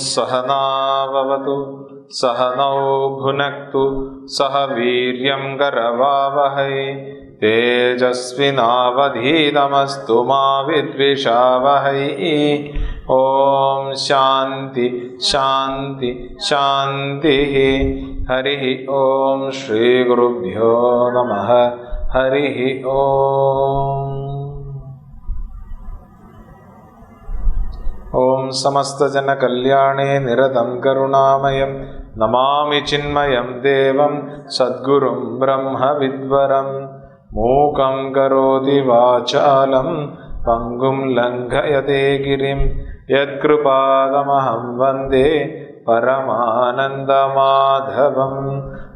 सहनाववतु सहनौ भुनक्तु सह वीर्यं करवावहै तेजस्विनावधीतमस्तु मा विद्विषावहै। ओम शांति शांति शांतिः। हरिः ओम श्री गुरुभ्यो नमः। हरिः ओम। ओम समस्त जन कल्याणे निरतं करुणामयं नमामि चिन्मयं देवं सद्गुरुं ब्रह्म विद्वरं। मूकं करोति वाचालं पंगुं लंघयते गिरिं यत्कृपादमहं वन्दे परमानन्दमाधवं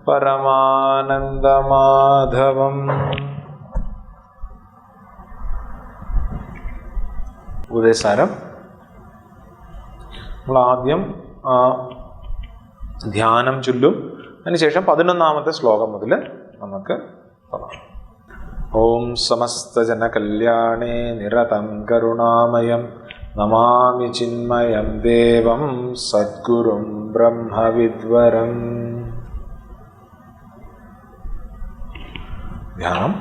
परमानन्दमाधवम्। ഉദയസാരം നമ്മൾ ആദ്യം ധ്യാനം ചൊല്ലും. അതിനുശേഷം 11ാമത്തെ ശ്ലോകം മുതൽ നമുക്ക് തുടങ്ങാം. ഓം സമസ്ത ജന കല്യാണേ നിരതം കരുണാമയം നമാമി ചിന്മയം ദേവം സദ്ഗുരും ബ്രഹ്മവിദ്വരം. ധ്യാനം.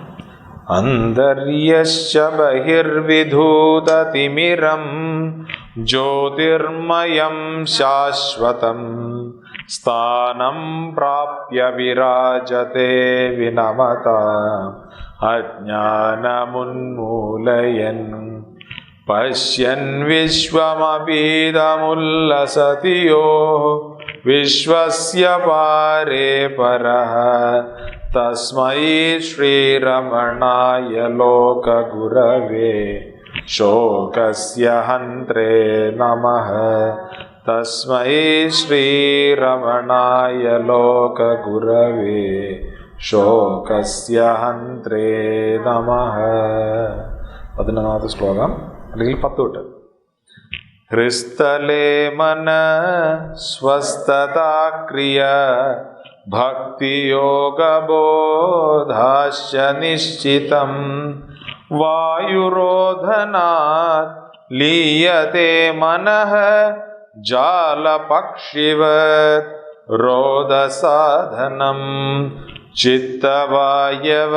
അന്തര്യശ്ച ബഹിർവിധൂതതിമിരം ജ്യോതിർമയം ശാശ്വതം സ്ഥാനം പ്രാപ്യ വിരാജത്തെ വിനമത അജ്ഞാനമുന്മൂലയൻ പശ്യൻ വിശ്വമപീതമുല്ലസതി യോ വിശ്വസ്യ പാരേ പരഃ തസ്മൈ ശ്രീരമണായ ലോകഗുരവേ ശോകസ്യ ഹന്ത്രേ നമഃ. തസ്മൈ ശ്രീരമണായ ലോകഗുരവേ ശോകസ്യ ഹന്ത്രേ നമഃ. 11ാമത്തെ ശ്ലോകം അല്ലെങ്കിൽ 10 തൊട്ട്. ഹൃസ്ഥലേ മന സ്വസ്ഥതാ ക്രിയ ഭക്തിയോഗബോധാശ്ച നിശ്ചിതം വായുരോധനാത് ലീയത്തെ മനഃ ജാലപക്ഷിവത് രോദസാധനം ചിത്തവായവ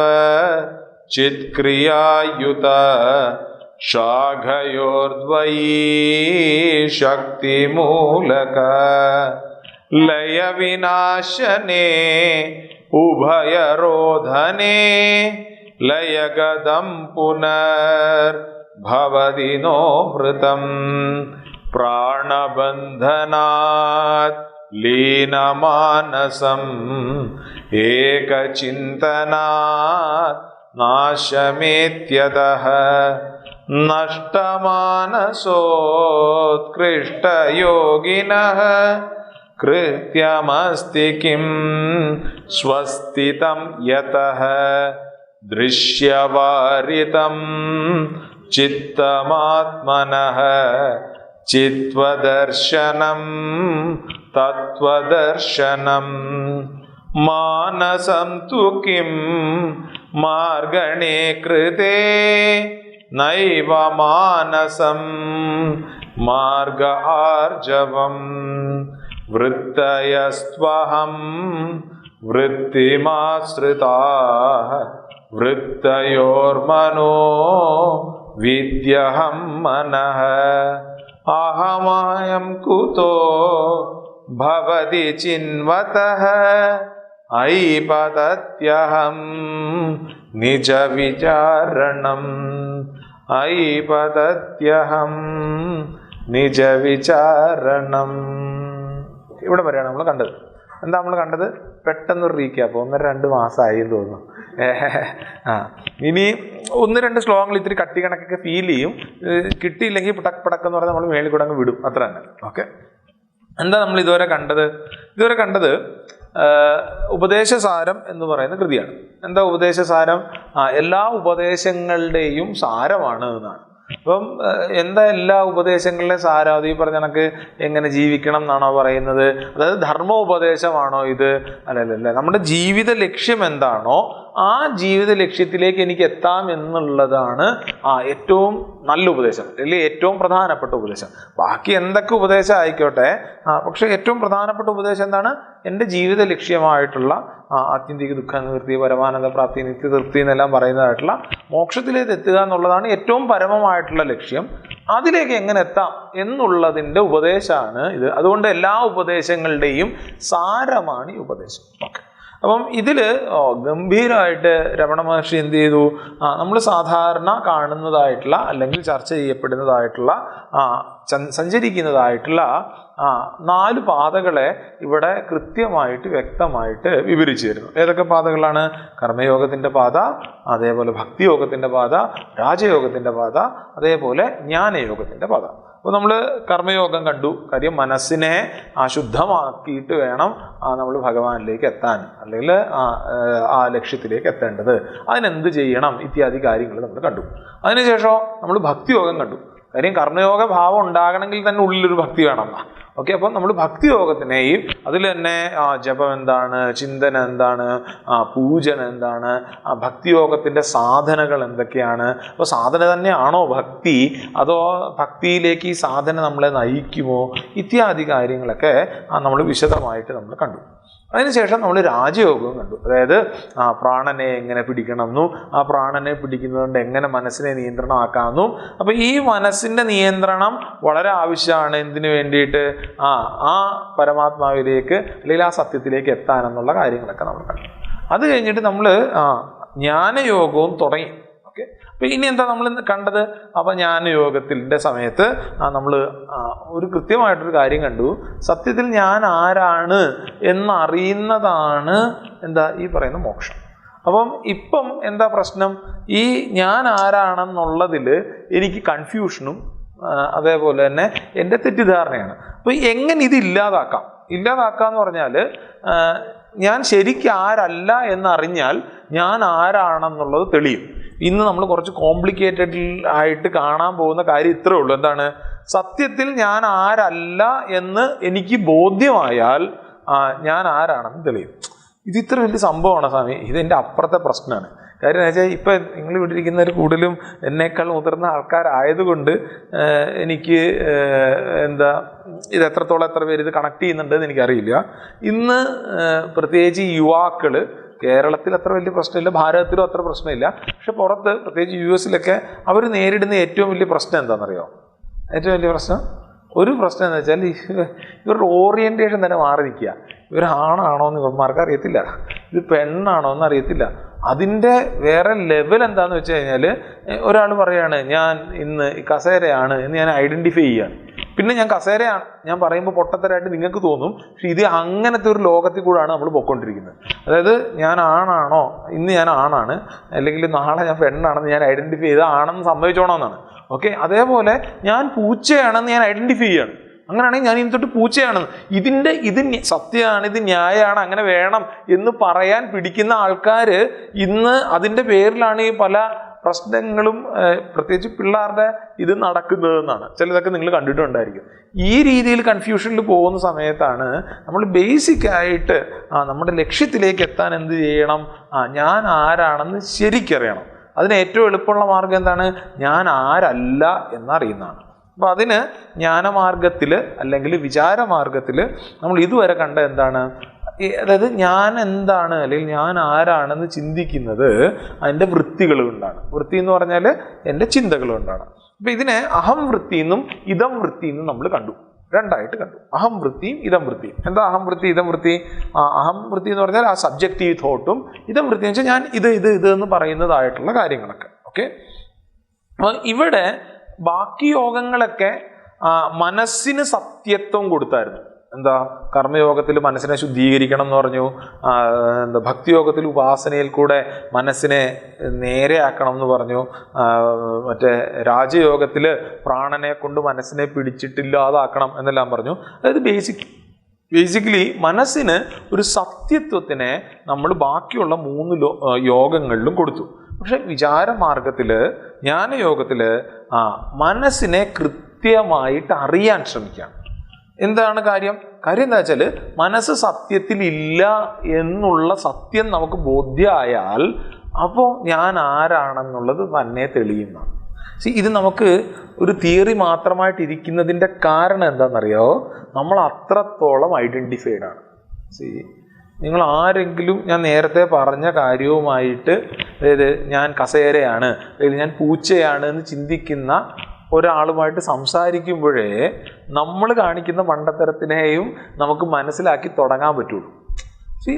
ചിത്ക്രിയായുത ശാഖയോർദ്വയീ ശക്തിമൂലക ലയവിനാശനേ ഉഭയരോധനേ ലയഗദം പുനർഭവതി നോ മൃതം പ്രാണബന്ധനാത് ലീനമാനസം ഏകചിന്തനാത് നാശമേത്യതഃ നഷ്ടമാനസോത്കൃഷ്ടയോഗിനഃ കൃത്യമസ്തി കിം സ്വസ്ഥിതം യതഃ ദൃശ്യവാരിതം ചിത്തമാത്മനഃ ചിത്വദർശനം തത്വദർശനം മാനസം തു കിം മാർഗണേ കൃതേ നൈവ മാനസം മാർഗ ആർജവം വൃത്തയസ്ത്വഹം വൃത്തിമാശ്രിതാഃ വൃത്തയോർമനോ വിദ്യഹം മനഃ അഹമയം കുതോ ഭവതി ചിന്വതഃ ഐപതത്യഹം നിജ വിചാരണം ഐപതത്യഹം നിജ വിചാരണം. ഇവിടെ വരെയാണ് നമ്മൾ കണ്ടത്. എന്താ നമ്മൾ കണ്ടത്? പെട്ടെന്നൊരു റീക്യാപ്പ്. 1-2 മാസമായി എന്ന് തോന്നുന്നു. ഇനി ഒന്ന് രണ്ട് ശ്ലോകങ്ങൾ ഇത്തിരി കട്ടി കണക്കൊക്കെ ഫീൽ ചെയ്യും. കിട്ടിയില്ലെങ്കിൽ പടക്കെന്ന് പറഞ്ഞാൽ നമ്മൾ മേളിൽ കൂടെ അങ്ങ് വിടും, അത്ര തന്നെ. ഓക്കെ, എന്താ നമ്മൾ ഇതുവരെ കണ്ടത് ഉപദേശസാരം എന്ന് പറയുന്ന കൃതിയാണ്. എന്താ ഉപദേശസാരം? എല്ലാ ഉപദേശങ്ങളുടെയും സാരമാണ് എന്നാണ്. അപ്പം എന്താ എല്ലാ ഉപദേശങ്ങളിലെ സാരം? അത് ഈ പറഞ്ഞ കണക്ക് എങ്ങനെ ജീവിക്കണം എന്നാണോ പറയുന്നത്? അതായത് ധർമ്മോപദേശമാണോ ഇത്? അല്ലല്ല, നമ്മുടെ ജീവിത ലക്ഷ്യം എന്താണോ ആ ജീവിത ലക്ഷ്യത്തിലേക്ക് എനിക്ക് എത്താം എന്നുള്ളതാണ് ഏറ്റവും നല്ല ഉപദേശം, അല്ലെങ്കിൽ ഏറ്റവും പ്രധാനപ്പെട്ട ഉപദേശം. ബാക്കി എന്തൊക്കെ ഉപദേശം ആയിക്കോട്ടെ, പക്ഷെ ഏറ്റവും പ്രധാനപ്പെട്ട ഉപദേശം എന്താണ്? എൻ്റെ ജീവിത ലക്ഷ്യമായിട്ടുള്ള ആത്യന്തിക ദുഃഖ നിവൃത്തി, പരമാനന്ദ പ്രാപ്തി, നിത്യതൃപ്തി എന്നെല്ലാം പറയുന്നതായിട്ടുള്ള മോക്ഷത്തിലേക്ക് എത്തുക എന്നുള്ളതാണ് ഏറ്റവും പരമമായിട്ടുള്ള ലക്ഷ്യം. അതിലേക്ക് എങ്ങനെ എത്താം എന്നുള്ളതിൻ്റെ ഉപദേശമാണ് ഇത്. അതുകൊണ്ട് എല്ലാ ഉപദേശങ്ങളുടെയും സാരമാണ് ഈ ഉപദേശം. ഓക്കെ, അപ്പം ഇതിൽ ഗംഭീരമായിട്ട് രമണ മഹർഷി എന്ത് ചെയ്തു? നമ്മൾ സാധാരണ കാണുന്നതായിട്ടുള്ള അല്ലെങ്കിൽ ചർച്ച ചെയ്യപ്പെടുന്നതായിട്ടുള്ള സഞ്ചരിക്കുന്നതായിട്ടുള്ള 4 പാതകളെ ഇവിടെ കൃത്യമായിട്ട് വ്യക്തമായിട്ട് വിവരിച്ചു തരുന്നു. ഏതൊക്കെ പാതകളാണ്? കർമ്മയോഗത്തിൻ്റെ പാത, അതേപോലെ ഭക്തിയോഗത്തിൻ്റെ പാത, രാജയോഗത്തിൻ്റെ പാത, അതേപോലെ ജ്ഞാനയോഗത്തിൻ്റെ പാത. അപ്പോൾ നമ്മൾ കർമ്മയോഗം കണ്ടു. കാര്യം മനസ്സിനെ ശുദ്ധമാക്കിയിട്ട് വേണം നമ്മൾ ഭഗവാനിലേക്ക് എത്താൻ, അല്ലെങ്കിൽ ആ ലക്ഷ്യത്തിലേക്ക് എത്തേണ്ടത്. അതിനെന്ത് ചെയ്യണം ഇത്യാദി കാര്യങ്ങൾ നമ്മൾ കണ്ടു. അതിനുശേഷം നമ്മൾ ഭക്തിയോഗം കണ്ടു. കാര്യം കർമ്മയോഗ ഭാവം ഉണ്ടാകണമെങ്കിൽ തന്നെ ഉള്ളിലൊരു ഭക്തി വേണം. ഓക്കെ, അപ്പം നമ്മൾ ഭക്തിയോഗത്തിനെയും അതിൽ തന്നെ ജപം എന്താണ്, ചിന്തന എന്താണ്, പൂജന എന്താണ്, ഭക്തിയോഗത്തിൻ്റെ സാധനകൾ എന്തൊക്കെയാണ്, അപ്പോൾ സാധന തന്നെയാണോ ഭക്തി, അതോ ഭക്തിയിലേക്ക് ഈ സാധന നമ്മളെ നയിക്കുമോ, ഇത്യാദി കാര്യങ്ങളൊക്കെ നമ്മൾ വിശദമായിട്ട് നമ്മൾ കണ്ടു. അതിനുശേഷം നമ്മൾ രാജയോഗവും കണ്ടു. അതായത് പ്രാണനെ എങ്ങനെ പിടിക്കണമെന്നും ആ പ്രാണനെ പിടിക്കുന്നതുകൊണ്ട് എങ്ങനെ മനസ്സിനെ നിയന്ത്രണമാക്കാമെന്നും. അപ്പോൾ ഈ മനസ്സിൻ്റെ നിയന്ത്രണം വളരെ ആവശ്യമാണ്. എന്തിനു വേണ്ടിയിട്ട്? ആ പരമാത്മാവിലേക്ക് അല്ലെങ്കിൽ ആ സത്യത്തിലേക്ക് എത്താനെന്നുള്ള കാര്യങ്ങളൊക്കെ നമ്മൾ കണ്ടു. അത് കഴിഞ്ഞിട്ട് നമ്മൾ ജ്ഞാനയോഗവും തുടങ്ങി. ഓക്കെ, അപ്പം ഇനി എന്താ നമ്മൾ കണ്ടത്? അപ്പം ജ്ഞാനയോഗത്തിൻ്റെ സമയത്ത് നമ്മൾ ഒരു കൃത്യമായിട്ടൊരു കാര്യം കണ്ടു. സത്യത്തിൽ ഞാൻ ആരാണ് എന്നറിയുന്നതാണ് എന്താ ഈ പറയുന്ന മോക്ഷം. അപ്പം ഇപ്പം എന്താ പ്രശ്നം? ഈ ഞാൻ ആരാണെന്നുള്ളതിൽ എനിക്ക് കൺഫ്യൂഷനും അതേപോലെ തന്നെ എൻ്റെ തെറ്റിദ്ധാരണയാണ്. അപ്പോൾ എങ്ങനെ ഇത് ഇല്ലാതാക്കാം എന്ന് പറഞ്ഞാൽ ഞാൻ ശരിക്കും ആരല്ല എന്നറിഞ്ഞാൽ ഞാൻ ആരാണെന്നുള്ളത് തെളിയും. ഇന്ന് നമ്മൾ കുറച്ച് കോംപ്ലിക്കേറ്റഡ് ആയിട്ട് കാണാൻ പോകുന്ന കാര്യം ഇത്രേ ഉള്ളൂ. എന്താണ്? സത്യത്തിൽ ഞാൻ ആരല്ല എന്ന് എനിക്ക് ബോധ്യമായാൽ ഞാൻ ആരാണെന്ന് തെളിയും. ഇത് ഇത്ര വലിയ സംഭവമാണ് സ്വാമി. ഇതെൻ്റെ അപ്പുറത്തെ പ്രശ്നമാണ്. കാര്യം എന്ന് വെച്ചാൽ ഇപ്പം നിങ്ങൾ ഇവിടെ ഇരിക്കുന്നവർ കൂടുതലും എന്നേക്കാൾ മുതിർന്ന ആൾക്കാരായതുകൊണ്ട് എനിക്ക് ഇത് എത്ര പേര് ഇത് കണക്ട് ചെയ്യുന്നുണ്ടെന്ന് എനിക്കറിയില്ല. ഇന്ന് പ്രത്യേകിച്ച് യുവാക്കൾ, കേരളത്തിൽ അത്ര വലിയ പ്രശ്നമില്ല, ഭാരതത്തിലും അത്ര പ്രശ്നമില്ല, പക്ഷെ പുറത്ത് പ്രത്യേകിച്ച് US-ലൊക്കെ അവർ നേരിടുന്ന ഏറ്റവും വലിയ പ്രശ്നം എന്താണെന്നറിയോ? ഏറ്റവും വലിയ പ്രശ്നം എന്ന് വെച്ചാൽ ഇവരുടെ ഓറിയൻറ്റേഷൻ തന്നെ മാറി നിൽക്കുക. ഇവർ ആണാണോ എന്ന് ഇവന്മാർക്ക് അറിയത്തില്ല, ഇത് പെണ്ണാണോ എന്ന് അറിയത്തില്ല. അതിൻ്റെ വേറെ ലെവൽ എന്താണെന്ന് വെച്ച് കഴിഞ്ഞാൽ ഒരാൾ പറയാണ് ഞാൻ ഇന്ന് കസേരയാണ് എന്ന് ഞാൻ ഐഡൻറ്റിഫൈ ചെയ്യുകയാണ്. പിന്നെ ഞാൻ കസേരയാണ് ഞാൻ പറയുമ്പോൾ പൊട്ടത്തരായിട്ട് നിങ്ങൾക്ക് തോന്നും, പക്ഷെ ഇത് അങ്ങനത്തെ ഒരു ലോകത്തിൽ കൂടെയാണ് നമ്മൾ പോയിക്കൊണ്ടിരിക്കുന്നത്. അതായത് ഞാൻ ആണാണോ, ഇന്ന് ഞാൻ ആണാണ്, അല്ലെങ്കിൽ നാളെ ഞാൻ പെണ്ണാണെന്ന് ഞാൻ ഐഡൻറ്റിഫൈ ചെയ്ത് ആണെന്ന് സംഭവിച്ചോണമെന്നാണ്. ഓക്കെ, അതേപോലെ ഞാൻ പൂച്ചയാണെന്ന് ഞാൻ ഐഡൻറ്റിഫൈ ചെയ്യാണ്. അങ്ങനെയാണെങ്കിൽ ഞാൻ ഇനി തൊട്ട് പൂച്ചയാണെന്ന്, ഇത് സത്യമാണ്, ഇത് ന്യായമാണ്, അങ്ങനെ വേണം എന്ന് പറയാൻ പിടിക്കുന്ന ആൾക്കാർ ഇന്ന് അതിൻ്റെ പേരിലാണ് ഈ പല പ്രശ്നങ്ങളും പ്രത്യേകിച്ച് പിള്ളേരുടെ ഇത് നടക്കുന്നതെന്നാണ്. ചിലതൊക്കെ നിങ്ങൾ കണ്ടിട്ടുണ്ടായിരിക്കും. ഈ രീതിയിൽ കൺഫ്യൂഷനിൽ പോകുന്ന സമയത്താണ് നമ്മൾ ബേസിക്കായിട്ട് നമ്മുടെ ലക്ഷ്യത്തിലേക്ക് എത്താൻ എന്ത് ചെയ്യണം? ഞാൻ ആരാണെന്ന് ശരിക്കറിയണം. അതിന് ഏറ്റവും എളുപ്പമുള്ള മാർഗം എന്താണ്? ഞാൻ ആരല്ല എന്നറിയുന്നതാണ്. അപ്പോൾ അതിന് ജ്ഞാനമാർഗത്തിൽ അല്ലെങ്കിൽ വിചാരമാർഗത്തിൽ നമ്മൾ ഇതുവരെ കണ്ട എന്താണ്? അതായത് ഞാൻ എന്താണ് അല്ലെങ്കിൽ ഞാൻ ആരാണെന്ന് ചിന്തിക്കുന്നത് അതിൻ്റെ വൃത്തികൾ കൊണ്ടാണ്. വൃത്തി എന്ന് പറഞ്ഞാൽ എൻ്റെ ചിന്തകൾ കൊണ്ടാണ്. അപ്പം ഇതിനെ അഹം വൃത്തി എന്നും ഇതം വൃത്തി എന്നും നമ്മൾ കണ്ടു, രണ്ടായിട്ട് കണ്ടു. അഹം വൃത്തിയും ഇതം വൃത്തിയും. എന്താ അഹം വൃത്തി ഇതം വൃത്തി? അഹം വൃത്തി എന്ന് പറഞ്ഞാൽ ആ സബ്ജക്റ്റീവ് തോട്ടും, ഇതം വൃത്തി എന്ന് വെച്ചാൽ ഞാൻ ഇത് എന്ന് പറയുന്നതായിട്ടുള്ള കാര്യങ്ങളൊക്കെ. ഓക്കെ, ഇവിടെ ബാക്കി യോഗങ്ങളൊക്കെ മനസ്സിന് സത്യത്വം കൊടുത്തായിരുന്നു. എന്താ കർമ്മയോഗത്തിൽ മനസ്സിനെ ശുദ്ധീകരിക്കണം എന്ന് പറഞ്ഞു, എന്താ ഭക്തിയോഗത്തിൽ ഉപാസനയിൽ കൂടെ മനസ്സിനെ നേരെയാക്കണം എന്ന് പറഞ്ഞു, മറ്റേ രാജയോഗത്തിൽ പ്രാണനെ കൊണ്ട് മനസ്സിനെ പിടിച്ചിട്ടില്ലാതാക്കണം എന്നെല്ലാം പറഞ്ഞു. അതായത് ബേസിക്കലി മനസ്സിന് ഒരു സത്യത്വത്തിനെ നമ്മൾ ബാക്കിയുള്ള 3 യോഗങ്ങളിലും കൊടുത്തു. പക്ഷെ വിചാരമാർഗത്തിൽ, ജ്ഞാനയോഗത്തിൽ മനസ്സിനെ കൃത്യമായിട്ട് അറിയാൻ ശ്രമിക്കാം. എന്താണ് കാര്യം എന്താ വെച്ചാൽ മനസ്സ് സത്യത്തിൽ ഇല്ല എന്നുള്ള സത്യം നമുക്ക് ബോധ്യമായാൽ അപ്പോൾ ഞാൻ ആരാണെന്നുള്ളത് തന്നെ തെളിയുന്നതാണ്. ഇത് നമുക്ക് ഒരു തിയറി മാത്രമായിട്ട് ഇരിക്കുന്നതിൻ്റെ കാരണം എന്താണെന്നറിയോ? നമ്മൾ അത്രത്തോളം ഐഡൻറ്റിഫൈഡ് ആണ്. നിങ്ങൾ ആരെങ്കിലും ഞാൻ നേരത്തെ പറഞ്ഞ കാര്യവുമായിട്ട്, അതായത് ഞാൻ കസേരയാണ് അല്ലെങ്കിൽ ഞാൻ പൂച്ചയാണ് എന്ന് ചിന്തിക്കുന്ന ഒരാളുമായിട്ട് സംസാരിക്കുമ്പോഴേ നമ്മൾ കാണിക്കുന്ന മണ്ടത്തരത്തിനെയും നമുക്ക് മനസ്സിലാക്കി തുടങ്ങാൻ പറ്റുള്ളൂ.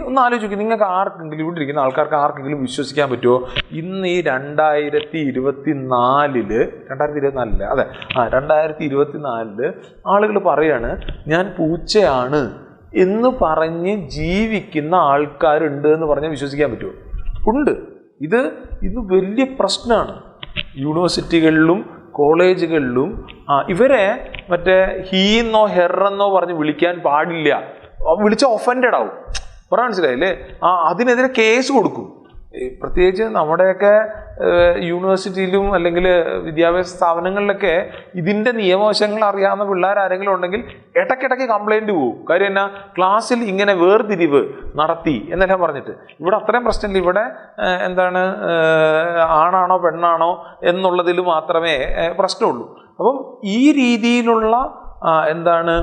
ഒന്ന് ആലോചിക്കും, നിങ്ങൾക്ക് ആർക്കെങ്കിലും, ഇവിടെ ഇരിക്കുന്ന ആൾക്കാർക്ക് ആർക്കെങ്കിലും വിശ്വസിക്കാൻ പറ്റുമോ ഇന്ന് ഈ 2024 ആളുകൾ പറയാണ് ഞാൻ പൂച്ചയാണ് എന്ന് പറഞ്ഞ് ജീവിക്കുന്ന ആൾക്കാരുണ്ട് എന്ന് പറഞ്ഞാൽ വിശ്വസിക്കാൻ പറ്റുമോ? ഉണ്ട്. ഇത് വലിയ പ്രശ്നമാണ്. യൂണിവേഴ്സിറ്റികളിലും കോളേജുകളിലും ഇവരെ മറ്റേ ഹീന്നോ ഹെറെന്നോ പറഞ്ഞ് വിളിക്കാൻ പാടില്ല. വിളിച്ച ഒഫൻഡഡ് ആവും. പറയാൻ മനസ്സിലായില്ലേ? അതിനെതിരെ കേസ് കൊടുക്കും. പ്രത്യേകിച്ച് നമ്മുടെയൊക്കെ യൂണിവേഴ്സിറ്റിയിലും അല്ലെങ്കിൽ വിദ്യാഭ്യാസ സ്ഥാപനങ്ങളിലൊക്കെ ഇതിൻ്റെ നിയമവശങ്ങൾ അറിയാവുന്ന പിള്ളേർ ആരെങ്കിലും ഉണ്ടെങ്കിൽ ഇടയ്ക്കിടയ്ക്ക് കംപ്ലൈൻറ്റ് പോകും. കാര്യം എന്നാ, ക്ലാസ്സിൽ ഇങ്ങനെ വേർതിരിവ് നടത്തി എന്നെല്ലാം പറഞ്ഞിട്ട്. ഇവിടെ അത്രയും പ്രശ്നമില്ല. ഇവിടെ എന്താണ്, ആണാണോ പെണ്ണാണോ എന്നുള്ളതിൽ മാത്രമേ പ്രശ്നമുള്ളൂ. അപ്പം ഈ രീതിയിലുള്ള എന്താണ്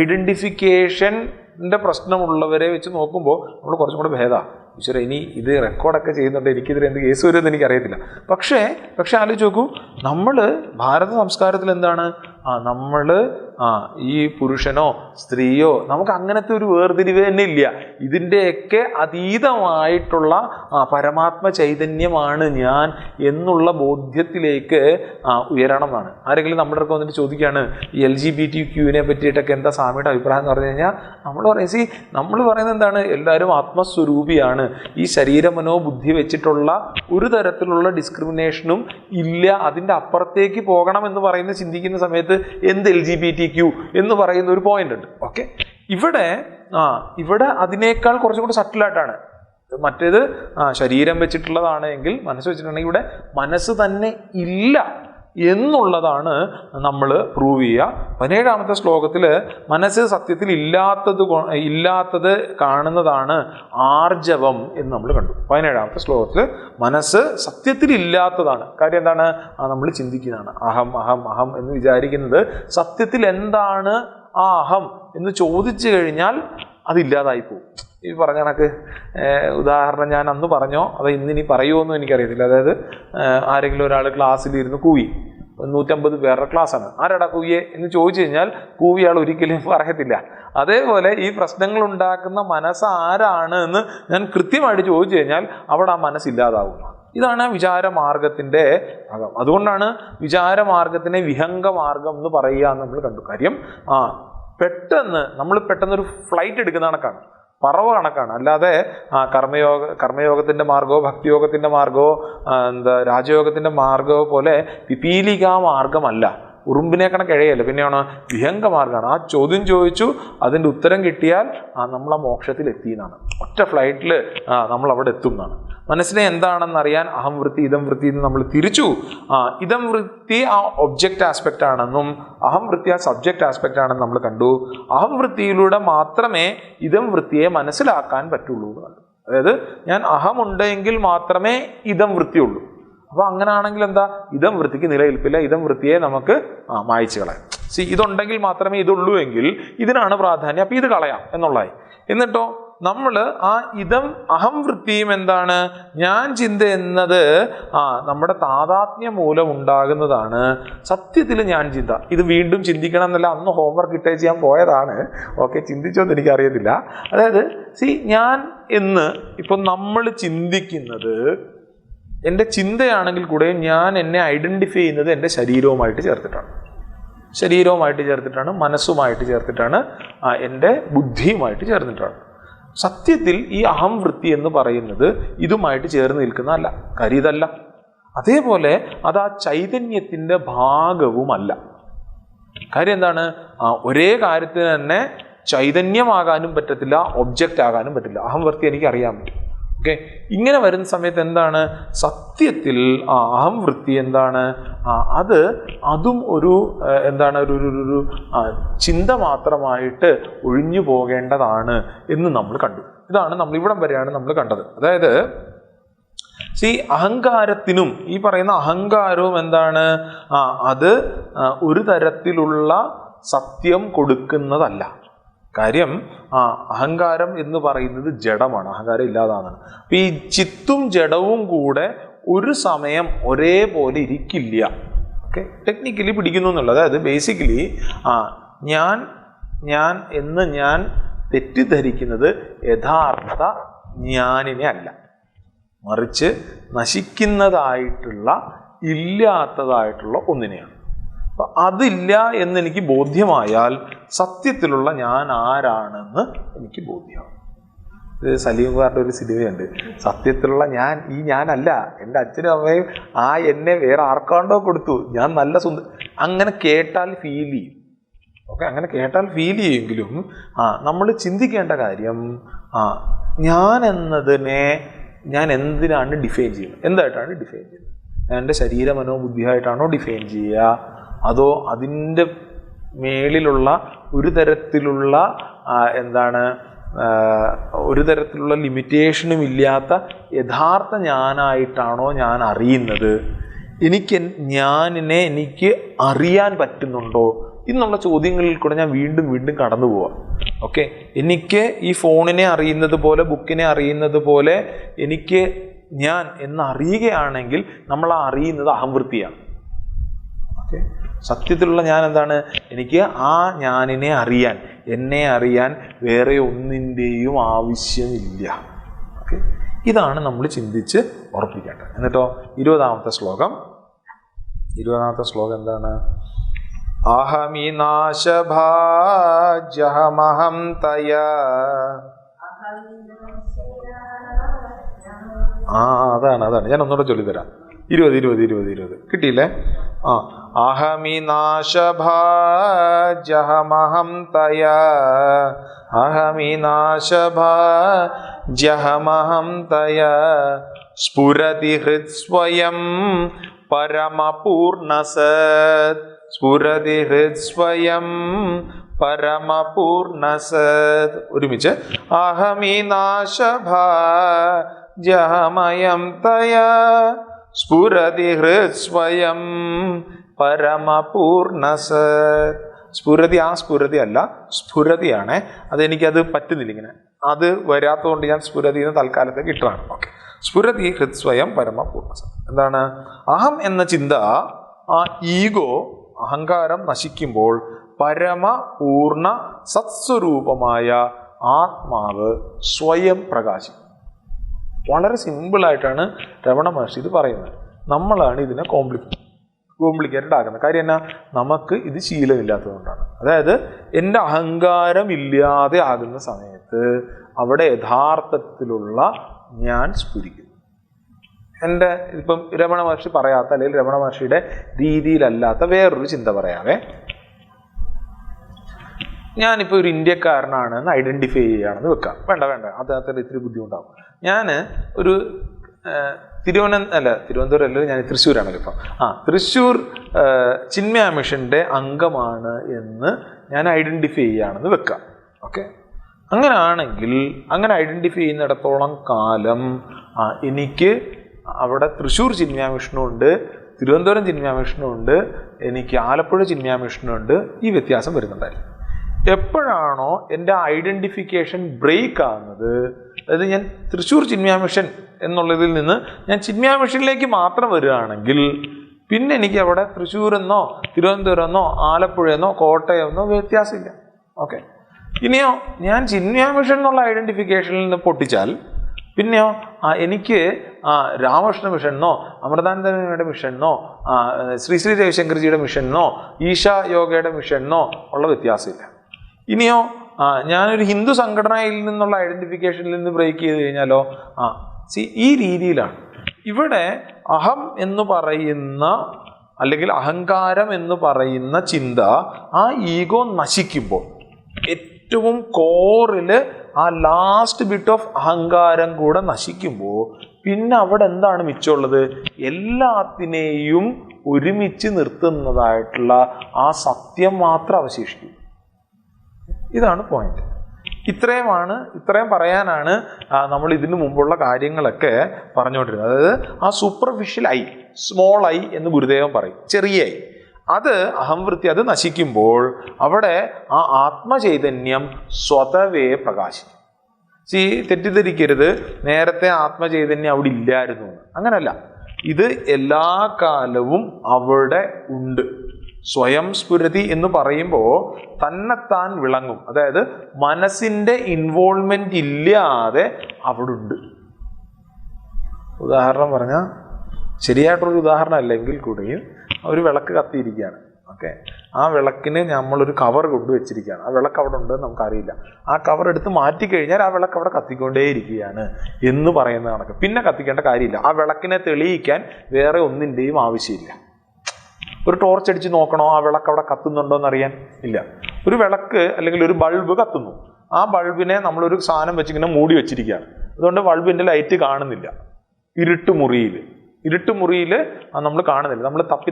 ഐഡൻറ്റിഫിക്കേഷൻ്റെ പ്രശ്നമുള്ളവരെ വെച്ച് നോക്കുമ്പോൾ നമ്മൾ കുറച്ചും കൂടെ ഭേദമാണ്. ഈശ്വര, ഇനി ഇത് റെക്കോർഡൊക്കെ ചെയ്യുന്നുണ്ട്, എനിക്കിതിൽ എന്ത് കേസ് വരുമെന്ന് എനിക്കറിയത്തില്ല. പക്ഷേ ആലോചിച്ച് നോക്കൂ, നമ്മൾ ഭാരത സംസ്കാരത്തിൽ എന്താണ്, നമ്മൾ ഈ പുരുഷനോ സ്ത്രീയോ നമുക്ക് അങ്ങനത്തെ ഒരു വേർതിരിവ് തന്നെ ഇല്ല. ഇതിൻ്റെയൊക്കെ അതീതമായിട്ടുള്ള പരമാത്മ ചൈതന്യമാണ് ഞാൻ എന്നുള്ള ബോധ്യത്തിലേക്ക് ഉയരണം എന്നാണ്. ആരെങ്കിലും നമ്മുടെ അടുത്ത് വന്നിട്ട് ചോദിക്കുകയാണ് ഈ LGBTQ പറ്റിയിട്ടൊക്കെ എന്താ സ്വാമിയുടെ അഭിപ്രായം എന്ന് പറഞ്ഞു കഴിഞ്ഞാൽ നമ്മൾ പറയുന്നത് എന്താണ്, എല്ലാവരും ആത്മസ്വരൂപിയാണ്. ഈ ശരീര മനോബുദ്ധി വെച്ചിട്ടുള്ള ഒരു തരത്തിലുള്ള ഡിസ്ക്രിമിനേഷനും ഇല്ല. അതിൻ്റെ അപ്പുറത്തേക്ക് പോകണം എന്ന് പറയുന്ന ചിന്തിക്കുന്ന സമയത്ത് എന്ത് LGBTQ എന്ന് പറയുന്ന ഒരു പോയിന്റ് ഉണ്ട്. ഓക്കെ, ഇവിടെ അതിനേക്കാൾ കുറച്ചും കൂടി സട്ടിലായിട്ടാണ്. മറ്റേത് ശരീരം വെച്ചിട്ടുള്ളതാണെങ്കിൽ, മനസ്സ് വെച്ചിട്ടുണ്ടെങ്കിൽ ഇവിടെ മനസ്സ് തന്നെ ഇല്ല എന്നുള്ളതാണ് നമ്മൾ പ്രൂവ് ചെയ്യുക. 17ാമത്തെ ശ്ലോകത്തിൽ മനസ്സ് സത്യത്തിൽ ഇല്ലാത്തത് കാണുന്നതാണ് ആർജവം എന്ന് നമ്മൾ കണ്ടു. 17ാമത്തെ ശ്ലോകത്തിൽ മനസ്സ് സത്യത്തിൽ ഇല്ലാത്തതാണ്. കാര്യം എന്താണ്, നമ്മൾ ചിന്തിക്കുന്നതാണ്. അഹം അഹം അഹം എന്ന് വിചാരിക്കുന്നത് സത്യത്തിൽ എന്താണ് ആ അഹം എന്ന് ചോദിച്ചു കഴിഞ്ഞാൽ അതില്ലാതായി പോകും. ഈ പറഞ്ഞ കണക്ക് ഉദാഹരണം ഞാൻ അന്ന് പറഞ്ഞോ അതോ ഇന്നിനി പറയുമോന്നും എനിക്കറിയത്തില്ല. അതായത് ആരെങ്കിലും ഒരാൾ ക്ലാസ്സിലിരുന്ന് കൂവി, 150 പേരുടെ ക്ലാസ്സാണ്, ആരാടാ കൂവിയെ എന്ന് ചോദിച്ചു കഴിഞ്ഞാൽ കൂവിയാൾ ഒരിക്കലും പറയത്തില്ല. അതേപോലെ ഈ പ്രശ്നങ്ങൾ ഉണ്ടാക്കുന്ന മനസ്സ് ആരാണ് എന്ന് ഞാൻ കൃത്യമായിട്ട് ചോദിച്ചു കഴിഞ്ഞാൽ അവിടെ ആ മനസ്സില്ലാതാവും. ഇതാണ് വിചാരമാർഗത്തിൻ്റെ ഭാഗം. അതുകൊണ്ടാണ് വിചാരമാർഗത്തിനെ വിഹംഗമാർഗം എന്ന് പറയുക എന്ന് നമ്മൾ കണ്ടു. കാര്യം പെട്ടെന്നൊരു ഫ്ലൈറ്റ് എടുക്കുന്ന കണക്കാണ്, പറവ കണക്കാണ്. അല്ലാതെ കർമ്മയോഗത്തിൻ്റെ മാർഗമോ ഭക്തിയോഗത്തിൻ്റെ മാർഗമോ രാജയോഗത്തിൻ്റെ മാർഗമോ പോലെ പിപീലികാ മാർഗമല്ല, ഉറുമ്പിനെ കണക്കിഴയല്ല. പിന്നെയാണ് വിഹംഗമാർഗമാണ്. ആ ചോദ്യം ചോദിച്ചു, അതിൻ്റെ ഉത്തരം കിട്ടിയാൽ നമ്മൾ ആ മോക്ഷത്തിൽ എത്തിയെന്നാണ്. ഒറ്റ ഫ്ലൈറ്റിൽ നമ്മൾ അവിടെ എത്തും എന്നാണ്. മനസ്സിനെ എന്താണെന്നറിയാൻ അഹം വൃത്തി ഇതം വൃത്തി എന്ന് നമ്മൾ തിരിച്ചു. ഇതം വൃത്തി ആ ഒബ്ജക്റ്റ് ആസ്പെക്റ്റ് ആണെന്നും അഹം വൃത്തി ആ സബ്ജക്റ്റ് ആസ്പെക്റ്റ് ആണെന്ന് നമ്മൾ കണ്ടു. അഹം വൃത്തിയിലൂടെ മാത്രമേ ഇതം വൃത്തിയെ മനസ്സിലാക്കാൻ പറ്റുള്ളൂ എന്ന് കണ്ടു. അതായത് ഞാൻ അഹമുണ്ടെങ്കിൽ മാത്രമേ ഇതം വൃത്തിയുള്ളൂ. അപ്പോൾ അങ്ങനെയാണെങ്കിൽ എന്താ, ഇതം വൃത്തിക്ക് നിലനിൽപ്പില്ല, ഇതം വൃത്തിയെ നമുക്ക് മായ്ച്ചു കളയാം. ഇതുണ്ടെങ്കിൽ മാത്രമേ ഇതുള്ളൂ എങ്കിൽ ഇതിനാണ് പ്രാധാന്യം, അപ്പം ഇത് കളയാം എന്നുള്ളതായി. എന്നിട്ടോ നമ്മൾ ആ ഇതം അഹം വൃത്തിയും എന്താണ്, ഞാൻ ചിന്ത എന്നത് നമ്മുടെ താതാത്മ്യം മൂലം ഉണ്ടാകുന്നതാണ്. സത്യത്തിൽ ഞാൻ ചിന്ത, ഇത് വീണ്ടും ചിന്തിക്കണം എന്നല്ല, അന്ന് ഹോംവർക്ക് ഇട്ടേ ചെയ്യാൻ പോയതാണ്. ഓക്കെ, ചിന്തിച്ചോന്ന് എനിക്കറിയത്തില്ല. അതായത് ഞാൻ എന്ന് ഇപ്പം നമ്മൾ ചിന്തിക്കുന്നത് എൻ്റെ ചിന്തയാണെങ്കിൽ കൂടെ ഞാൻ എന്നെ ഐഡൻറ്റിഫൈ ചെയ്യുന്നത് എൻ്റെ ശരീരവുമായിട്ട് ചേർത്തിട്ടാണ്. ശരീരവുമായിട്ട് ചേർത്തിട്ടാണ്, മനസ്സുമായിട്ട് ചേർത്തിട്ടാണ്, എൻ്റെ ബുദ്ധിയുമായിട്ട് ചേർന്നിട്ടാണ്. സത്യത്തിൽ ഈ അഹം വൃത്തി എന്ന് പറയുന്നത് ഇതുമായിട്ട് ചേർന്ന് നിൽക്കുന്നതല്ല, കാര്യം ഇതല്ല. അതേപോലെ അത് ആ ചൈതന്യത്തിൻ്റെ ഭാഗവുമല്ല. കാര്യം എന്താണ്? ഒരേ കാര്യത്തിന് തന്നെ ചൈതന്യമാകാനും പറ്റത്തില്ല, ഒബ്ജക്റ്റ് ആകാനും പറ്റില്ല. അഹം വൃത്തി എനിക്ക് അറിയാൻ പറ്റും. ഓക്കെ, ഇങ്ങനെ വരുന്ന സമയത്ത് എന്താണ് സത്യത്തിൽ അഹം വൃത്തി എന്താണ്? അതും ഒരു എന്താണ് ഒരു ചിന്ത മാത്രമായിട്ട് ഒഴിഞ്ഞു പോകേണ്ടതാണ് എന്ന് നമ്മൾ കണ്ടു. ഇതാണ് നമ്മൾ ഇവിടം വരെയാണ് നമ്മൾ കണ്ടത്. അതായത് അഹങ്കാരത്തിനും ഈ പറയുന്ന അഹങ്കാരവും എന്താണ്? അത് ഒരു തരത്തിലുള്ള സത്യം കൊടുക്കുന്നതല്ല. കാര്യം അഹങ്കാരം എന്ന് പറയുന്നത് ജഡമാണ്, അഹങ്കാരം ഇല്ലാതാണ്. അപ്പൊ ഈ ചിത്തും ജഡവും കൂടെ ഒരു സമയം ഒരേപോലെ ഇരിക്കില്ല. ഓക്കെ, ടെക്നിക്കലി പിടിക്കുന്നു എന്നുള്ളത്. അതായത് ബേസിക്കലി ഞാൻ എന്ന് ഞാൻ തെറ്റിദ്ധരിക്കുന്നത് യഥാർത്ഥ ഞാനിനെ അല്ല, മറിച്ച് നശിക്കുന്നതായിട്ടുള്ള ഇല്ലാത്തതായിട്ടുള്ള ഒന്നിനെയാണ്. അപ്പം അതില്ല എന്നെനിക്ക് ബോധ്യമായാൽ സത്യത്തിലുള്ള ഞാൻ ആരാണെന്ന് എനിക്ക് ബോധ്യമാവും. ഇത് സലീംകുമാറിൻ്റെ ഒരു സിനിമയുണ്ട്, സത്യത്തിലുള്ള ഞാൻ ഈ ഞാനല്ല, എൻ്റെ അച്ഛനും അമ്മയും എന്നെ വേറെ ആർക്കാണ്ടോ കൊടുത്തു, ഞാൻ നല്ല അങ്ങനെ കേട്ടാൽ ഫീൽ ചെയ്യും. ഓക്കെ, അങ്ങനെ കേട്ടാൽ ഫീൽ ചെയ്യുമെങ്കിലും നമ്മൾ ചിന്തിക്കേണ്ട കാര്യം ഞാൻ എന്നതിനെ ഞാൻ എന്തിനാണ് ഡിഫൈൻ ചെയ്യുന്നത്, എന്തായിട്ടാണ് ഡിഫൈൻ ചെയ്യുന്നത്? എൻ്റെ ശരീര മനോബുദ്ധിയായിട്ടാണോ ഡിഫൈൻ ചെയ്യുക, അതോ അതിൻ്റെ മേളിലുള്ള ഒരു തരത്തിലുള്ള ഒരു തരത്തിലുള്ള ലിമിറ്റേഷനും ഇല്ലാത്ത യഥാർത്ഥ ഞാനായിട്ടാണോ ഞാൻ അറിയുന്നത്? എനിക്ക് അറിയാൻ പറ്റുന്നുണ്ടോ എന്നുള്ള ചോദ്യങ്ങളിൽ കൂടെ ഞാൻ വീണ്ടും വീണ്ടും കടന്നു പോവാം. ഓക്കെ, എനിക്ക് ഈ ഫോണിനെ അറിയുന്നത് പോലെ, ബുക്കിനെ അറിയുന്നത് പോലെ എനിക്ക് ഞാൻ എന്നറിയുകയാണെങ്കിൽ നമ്മൾ അറിയുന്നത് അഹംവൃത്തിയാണ്. ഓക്കെ, സത്യത്തിലുള്ള ഞാൻ എന്താണ്? എനിക്ക് ആ ഞാനിനെ അറിയാൻ, എന്നെ അറിയാൻ വേറെ ഒന്നിൻ്റെയും ആവശ്യമില്ല. ഓക്കെ, ഇതാണ് നമ്മൾ ചിന്തിച്ച് ഉറപ്പിക്കേണ്ടത്. എന്നിട്ടോ 20ാമത്തെ ശ്ലോകം എന്താണ്? അഹമി നാശഭാജഹമഹം തയാ. അതാണ് ഞാൻ ഒന്നുകൂടെ ചൊല്ലിത്തരാം. 20 കിട്ടിയില്ലേ? അഹമി നാശഭാജഹമഹം തയാ, അഹമി നാശഭാജഹമഹം തയാ, സ്ഫുരതി ഹൃത്സ്വയം പരമപൂർണസത്, സ്ഫുരതി ഹൃത്സ്വയം പരമപൂർണസത്. ഒരുമിച്ച് അഹമി നാശഭാജഹമയം തയാ, സ്ഫുരതി ഹൃത്സ്വയം പരമപൂർണസത്. സ്ഫുരതി സ്ഫുരതി അല്ല, സ്ഫുരതിയാണ്. അതെനിക്കത് പറ്റുന്നില്ല, ഇങ്ങനെ അത് വരാത്തതുകൊണ്ട് ഞാൻ സ്ഫുരതി എന്ന് തൽക്കാലത്തേക്ക് ഇട്ടതാണ്. ഓക്കെ, സ്ഫുരതി ഹൃത്സ്വയം പരമപൂർണസത് എന്താണ്? അഹം എന്ന ചിന്ത, ഈഗോ, അഹങ്കാരം നശിക്കുമ്പോൾ പരമപൂർണ സത്സ്വരൂപമായ ആത്മാവ് സ്വയം പ്രകാശിക്കും. വളരെ സിമ്പിളായിട്ടാണ് രമണ മഹർഷി ഇത് പറയുന്നത്. നമ്മളാണ് ഇതിനെ കോംപ്ലിക്കേറ്റഡ് ആക്കുന്നത്. കാര്യം എന്നാ? നമുക്ക് ഇത് ശീലമില്ലാത്തതുകൊണ്ടാണ്. അതായത് എൻ്റെ അഹങ്കാരം ഇല്ലാതെ ആകുന്ന സമയത്ത് അവിടെ യഥാർത്ഥത്തിലുള്ള ഞാൻ സ്ഫുരിക്കുന്നു. എൻ്റെ ഇപ്പം രമണ മഹർഷി പറയാത്ത, അല്ലെങ്കിൽ രമണ മഹർഷിയുടെ രീതിയിലല്ലാത്ത വേറൊരു ചിന്ത പറയാവേ. ഞാനിപ്പോൾ ഒരു ഇന്ത്യക്കാരനാണെന്ന് ഐഡൻറ്റിഫൈ ചെയ്യുകയാണെന്ന് വെക്കാം. വേണ്ട അതിനകത്ത് ഇത്തിരി ബുദ്ധിമുട്ടാവും. ഞാൻ ഒരു തിരുവനന്തപുരം അല്ല, ഞാൻ തൃശ്ശൂരാണല്ലോ ഇപ്പം. തൃശ്ശൂർ ചിന്മയ മിഷൻ്റെ അംഗമാണ് എന്ന് ഞാൻ ഐഡൻറ്റിഫൈ ചെയ്യുകയാണെന്ന് വെക്കാം. ഓക്കെ, അങ്ങനെയാണെങ്കിൽ അങ്ങനെ ഐഡൻറ്റിഫൈ ചെയ്യുന്നിടത്തോളം കാലം എനിക്ക് അവിടെ തൃശ്ശൂർ ചിന്മയ മിഷനുണ്ട്, തിരുവനന്തപുരം ചിന്മയ മിഷനുണ്ട്, എനിക്ക് ആലപ്പുഴ ചിന്മയ മിഷനുണ്ട്. ഈ വ്യത്യാസം വരുന്നുണ്ടായിരുന്നു. എപ്പോഴാണോ എൻ്റെ ഐഡൻറ്റിഫിക്കേഷൻ ബ്രേക്ക് ആകുന്നത്, അതായത് ഞാൻ തൃശ്ശൂർ ചിന്മയ മിഷൻ എന്നുള്ളതിൽ നിന്ന് ഞാൻ ചിന്മയ മിഷനിലേക്ക് മാത്രം വരികയാണെങ്കിൽ പിന്നെ എനിക്ക് അവിടെ തൃശ്ശൂരെന്നോ തിരുവനന്തപുരമെന്നോ ആലപ്പുഴയെന്നോ കോട്ടയമെന്നോ വ്യത്യാസമില്ല. ഓക്കെ, ഇനിയോ ഞാൻ ചിന്മയ മിഷൻ എന്നുള്ള ഐഡൻറ്റിഫിക്കേഷനിൽ നിന്ന് പൊട്ടിച്ചാൽ പിന്നെയോ എനിക്ക് രാമകൃഷ്ണ മിഷനോ അമൃതാനന്ദമയുടെ മിഷനോ ശ്രീ ശ്രീ രവിശങ്കർജിയുടെ മിഷനോ ഈശ യോഗയുടെ മിഷനോ ഉള്ള വ്യത്യാസമില്ല. ഇനിയോ ഞാനൊരു ഹിന്ദു സംഘടനയിൽ നിന്നുള്ള ഐഡന്റിഫിക്കേഷനിൽ നിന്ന് ബ്രേക്ക് ചെയ്ത് കഴിഞ്ഞാലോ ഈ രീതിയിലാണ്. ഇവിടെ അഹം എന്ന് പറയുന്ന അല്ലെങ്കിൽ അഹങ്കാരം എന്ന് പറയുന്ന ചിന്ത ആ ഈഗോ നശിക്കുമ്പോൾ, ഏറ്റവും കോറിൽ ആ ലാസ്റ്റ് ബിറ്റ് ഓഫ് അഹങ്കാരം കൂടെ നശിക്കുമ്പോൾ പിന്നെ അവിടെ എന്താണ് മിച്ചമുള്ളത്? എല്ലാത്തിനെയും ഒരുമിച്ച് നിർത്തുന്നതായിട്ടുള്ള ആ സത്യം മാത്രം അവശേഷിക്കും. ഇതാണ് പോയിന്റ്. ഇത്രയും പറയാനാണ് നമ്മൾ ഇതിനു മുമ്പുള്ള കാര്യങ്ങളൊക്കെ പറഞ്ഞുകൊണ്ടിരുന്നത്. അതായത് ആ സൂപ്പർഫിഷ്യൽ ഐ, സ്മോൾ ഐ എന്ന് ഗുരുദേവൻ പറയും, ചെറിയ ഐ, അത് അഹംവൃത്തി, അത് നശിക്കുമ്പോൾ അവിടെ ആ ആത്മചൈതന്യം സ്വതവേ പ്രകാശിക്കും. തെറ്റിദ്ധരിക്കരുത്, നേരത്തെ ആത്മചൈതന്യം അവിടെ ഇല്ലായിരുന്നു, അങ്ങനല്ല. ഇത് എല്ലാ കാലവും അവിടെ ഉണ്ട്. സ്വയം സ്ഫുരതി എന്ന് പറയുമ്പോൾ തന്നെത്താൻ വിളങ്ങും. അതായത് മനസ്സിന്റെ ഇൻവോൾവ്മെന്റ് ഇല്ലാതെ അവിടെ ഉണ്ട്. ഉദാഹരണം പറഞ്ഞാൽ, ശരിയായിട്ടുള്ളൊരു ഉദാഹരണം അല്ലെങ്കിൽ കൂടിയും ഒരു വിളക്ക് കത്തിയിരിക്കുകയാണ്. ഓക്കെ, ആ വിളക്കിന് നമ്മളൊരു കവർ കൊണ്ടുവച്ചിരിക്കുകയാണ്. ആ വിളക്ക് അവിടെ ഉണ്ടെന്ന് നമുക്കറിയില്ല. ആ കവർ എടുത്ത് മാറ്റിക്കഴിഞ്ഞാൽ ആ വിളക്ക് അവിടെ കത്തിക്കൊണ്ടേയിരിക്കുകയാണ് എന്ന് പറയുന്ന കണക്ക്. പിന്നെ കത്തിക്കേണ്ട കാര്യമില്ല. ആ വിളക്കിനെ തെളിയിക്കാൻ വേറെ ഒന്നിൻ്റെയും ആവശ്യമില്ല. ഒരു ടോർച്ച് അടിച്ച് നോക്കണോ ആ വിളക്ക് അവിടെ കത്തുന്നുണ്ടോ എന്നറിയാൻ? ഇല്ല. ഒരു വിളക്ക് അല്ലെങ്കിൽ ഒരു ബൾബ് കത്തുന്നു. ആ ബൾബിനെ നമ്മളൊരു സാധനം വെച്ചിങ്ങനെ മൂടി വെച്ചിരിക്കുകയാണ്. അതുകൊണ്ട് ബൾബിന്റെ ലൈറ്റ് കാണുന്നില്ല. ഇരുട്ടുമുറിയിൽ നമ്മൾ കാണുന്നില്ല. നമ്മൾ തപ്പി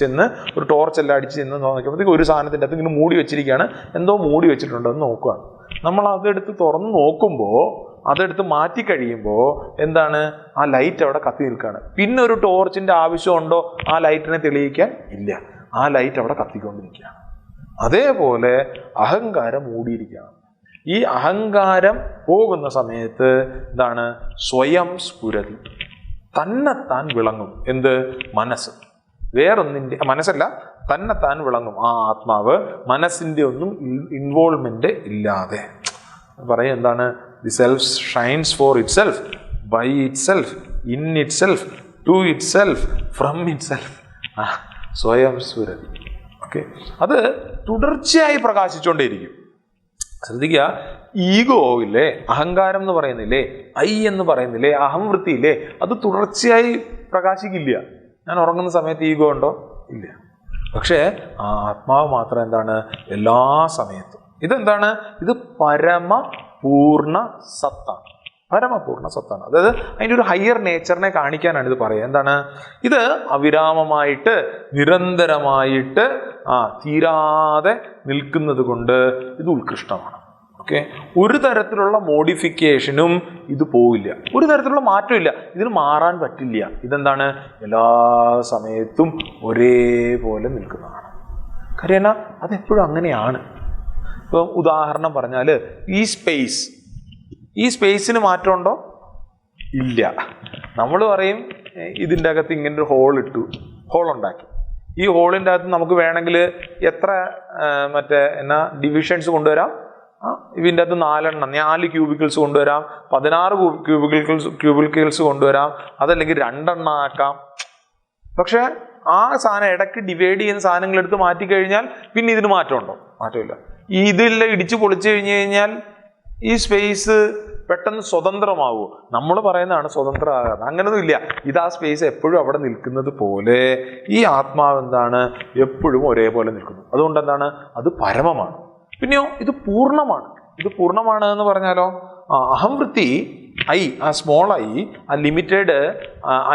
ചെന്ന് ഒരു ടോർച്ച് എല്ലാം അടിച്ച് ചെന്ന് നോക്കുമ്പോഴത്തേക്ക് ഒരു സാധനത്തിൻ്റെ അകത്ത് ഇങ്ങനെ മൂടി വെച്ചിരിക്കുകയാണ്. എന്തോ മൂടി വെച്ചിട്ടുണ്ടോ എന്ന് നോക്കുകയാണ്. നമ്മൾ അതെടുത്ത് തുറന്ന് നോക്കുമ്പോൾ, അതെടുത്ത് മാറ്റി കഴിയുമ്പോൾ എന്താണ്? ആ ലൈറ്റ് അവിടെ കത്തി നിൽക്കുകയാണ്. പിന്നെ ഒരു ടോർച്ചിന്റെ ആവശ്യമുണ്ടോ ആ ലൈറ്റിനെ തെളിയിക്കാൻ? ഇല്ല. ആ ലൈറ്റ് അവിടെ കത്തിക്കൊണ്ടിരിക്കുകയാണ്. അതേപോലെ അഹങ്കാരം മൂടിയിരിക്കുകയാണ്. ഈ അഹങ്കാരം പോകുന്ന സമയത്ത് എന്താണ്? സ്വയം സ്ഫുരതി, തന്നെത്താൻ വിളങ്ങും. എന്ത്? മനസ്സ്. വേറൊന്നിൻ്റെ മനസ്സല്ല, തന്നെത്താൻ വിളങ്ങും ആ ആത്മാവ്, മനസ്സിന്റെ ഒന്നും ഇൻവോൾവ്മെന്റ് ഇല്ലാതെ. പറയും എന്താണ്? The self shines for itself, by itself, in itself, to itself, from itself. സ്വയം സ്ഫുരതി. ഓക്കെ, അത് തുടർച്ചയായി പ്രകാശിച്ചുകൊണ്ടേയിരിക്കും. ശ്രദ്ധിക്കുക, ഈഗോ ഇല്ലേ, അഹങ്കാരം എന്ന് പറയുന്നില്ലേ, ഐ എന്ന് പറയുന്നില്ലേ, അഹംവൃത്തിയില്ലേ, അത് തുടർച്ചയായി പ്രകാശിക്കില്ല. ഞാൻ ഉറങ്ങുന്ന സമയത്ത് ഈഗോ ഉണ്ടോ? ഇല്ല. പക്ഷേ ആ ആത്മാവ് മാത്രം എന്താണ്? എല്ലാ സമയത്തും. ഇതെന്താണ്? ഇത് പരമപൂർണ സത്താണ്. പരമപൂർണ സത്താണ്. അതായത് അതിൻ്റെ ഒരു ഹയർ നേച്ചറിനെ കാണിക്കാനാണ് ഇത് പറയുക. എന്താണ്? ഇത് അവിരാമമായിട്ട് നിരന്തരമായിട്ട് തീരാതെ നിൽക്കുന്നത് കൊണ്ട് ഇത് ഉത്കൃഷ്ടമാണ്. ഓക്കെ, ഒരു തരത്തിലുള്ള മോഡിഫിക്കേഷനും ഇത് പോവില്ല, ഒരു തരത്തിലുള്ള മാറ്റമില്ല, ഇതിന് മാറാൻ പറ്റില്ല. ഇതെന്താണ്? എല്ലാ സമയത്തും ഒരേപോലെ നിൽക്കുന്നതാണ്. കാര്യം അതെപ്പോഴും അങ്ങനെയാണ്. ഇപ്പം ഉദാഹരണം പറഞ്ഞാൽ, ഈ സ്പേസിന് മാറ്റമുണ്ടോ? ഇല്ല. നമ്മൾ പറയും ഇതിൻ്റെ അകത്ത് ഇങ്ങനൊരു ഹോൾ ഉണ്ടാക്കി. ഈ ഹോളിൻ്റെ അകത്ത് നമുക്ക് വേണമെങ്കിൽ എത്ര ഡിവിഷൻസ് കൊണ്ടുവരാം? ഇതിൻ്റെ അകത്ത് 4 ക്യൂബിക്കിൾസ് കൊണ്ടുവരാം, 16 ക്യൂബിക്കിൾസ് കൊണ്ടുവരാം, അതല്ലെങ്കിൽ 2 ആക്കാം. പക്ഷെ ആ സാധനം ഇടയ്ക്ക് ഡിവൈഡ് ചെയ്യുന്ന സാധനങ്ങൾ എടുത്ത് മാറ്റിക്കഴിഞ്ഞാൽ പിന്നെ ഇതിന് മാറ്റമുണ്ടോ? മാറ്റമില്ല. ഇതെല്ലാം ഇടിച്ച് പൊളിച്ചു കഴിഞ്ഞാൽ ഈ സ്പേസ് പെട്ടെന്ന് സ്വതന്ത്രമാവുമോ? നമ്മൾ പറയുന്നതാണ് സ്വതന്ത്രമാകാതെ. അങ്ങനൊന്നും ഇല്ല. ഇത് ആ സ്പേസ് എപ്പോഴും അവിടെ നിൽക്കുന്നത് പോലെ ഈ ആത്മാവ് എന്താണ്? എപ്പോഴും ഒരേപോലെ നിൽക്കുന്നു. അതുകൊണ്ട് എന്താണ്? അത് പരമമാണ്. പിന്നെയോ ഇത് പൂർണ്ണമാണ്. ഇത് പൂർണ്ണമാണ് എന്ന് പറഞ്ഞാലോ, അഹംവൃത്തി ഐ, ആ സ്മോൾ ഐ, ആ ലിമിറ്റഡ്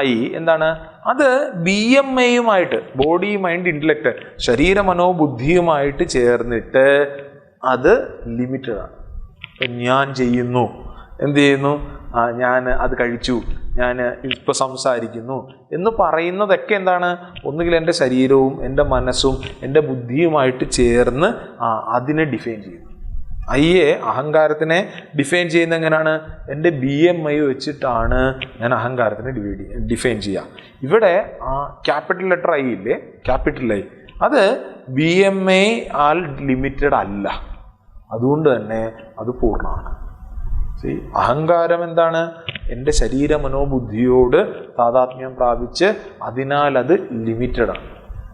ഐ എന്താണ്? അത് BMAയുമായിട്ട്, ബോഡി മൈൻഡ് ഇന്റലക്ട്, ശരീര മനോബുദ്ധിയുമായിട്ട് ചേർന്നിട്ട് അത് ലിമിറ്റഡാണ്. ഞാൻ ചെയ്യുന്നു, എന്ത് ചെയ്യുന്നു? ഞാൻ അത് കഴിച്ചു, ഞാൻ ഇപ്പോൾ സംസാരിക്കുന്നു എന്ന് പറയുന്നതൊക്കെ എന്താണ്? ഒന്നുകിൽ എൻ്റെ ശരീരവും എൻ്റെ മനസ്സും എൻ്റെ ബുദ്ധിയുമായിട്ട് ചേർന്ന് അതിനെ ഡിഫൈൻ ചെയ്യുന്നു. അഹങ്കാരത്തിനെ ഡിഫൈൻ ചെയ്യുന്നത് എങ്ങനെയാണ്? എൻ്റെ BMI വെച്ചിട്ടാണ് ഞാൻ അഹങ്കാരത്തിനെ ഡിഫൈൻ ചെയ്യുക. ഇവിടെ ക്യാപിറ്റൽ ലെറ്റർ ഐ ഇല്ലേ, ക്യാപിറ്റൽ ഐ, അത് BMA ആൽ ലിമിറ്റഡ് അല്ല. അതുകൊണ്ട് തന്നെ അത് പൂർണ്ണമാണ്. അഹങ്കാരം എന്താണ്? എൻ്റെ ശരീര മനോബുദ്ധിയോട് താതാത്മ്യം പ്രാപിച്ച് അതിനാൽ അത് ലിമിറ്റഡാണ്.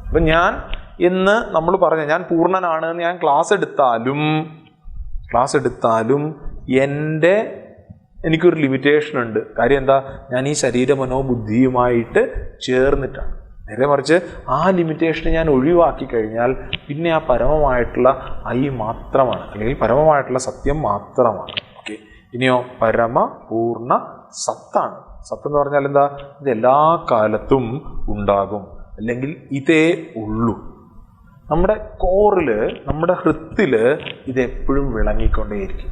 അപ്പം ഞാൻ എന്ന് നമ്മൾ പറഞ്ഞ ഞാൻ പൂർണ്ണനാണ് എന്ന് ഞാൻ ക്ലാസ് എടുത്താലും എനിക്കൊരു ലിമിറ്റേഷൻ ഉണ്ട്. കാര്യം എന്താ? ഞാൻ ഈ ശരീര മനോബുദ്ധിയുമായിട്ട് ചേർന്നിട്ടാണ്. നേരെ മറിച്ച് ആ ലിമിറ്റേഷനെ ഞാൻ ഒഴിവാക്കി കഴിഞ്ഞാൽ പിന്നെ ആ പരമമായിട്ടുള്ള ഐ മാത്രമാണ്, അല്ലെങ്കിൽ പരമമായിട്ടുള്ള സത്യം മാത്രമാണ്. ഓക്കെ, ഇനിയോ പരമ പൂർണ്ണ സത്താണ്. സത്ത് എന്ന് പറഞ്ഞാൽ എന്താ? ഇത് എല്ലാ കാലത്തും ഉണ്ടാകും, അല്ലെങ്കിൽ ഇതേ ഉള്ളൂ. നമ്മുടെ കോറില്, നമ്മുടെ ഹൃത്തില് ഇത് എപ്പോഴും വിളങ്ങിക്കൊണ്ടേയിരിക്കും.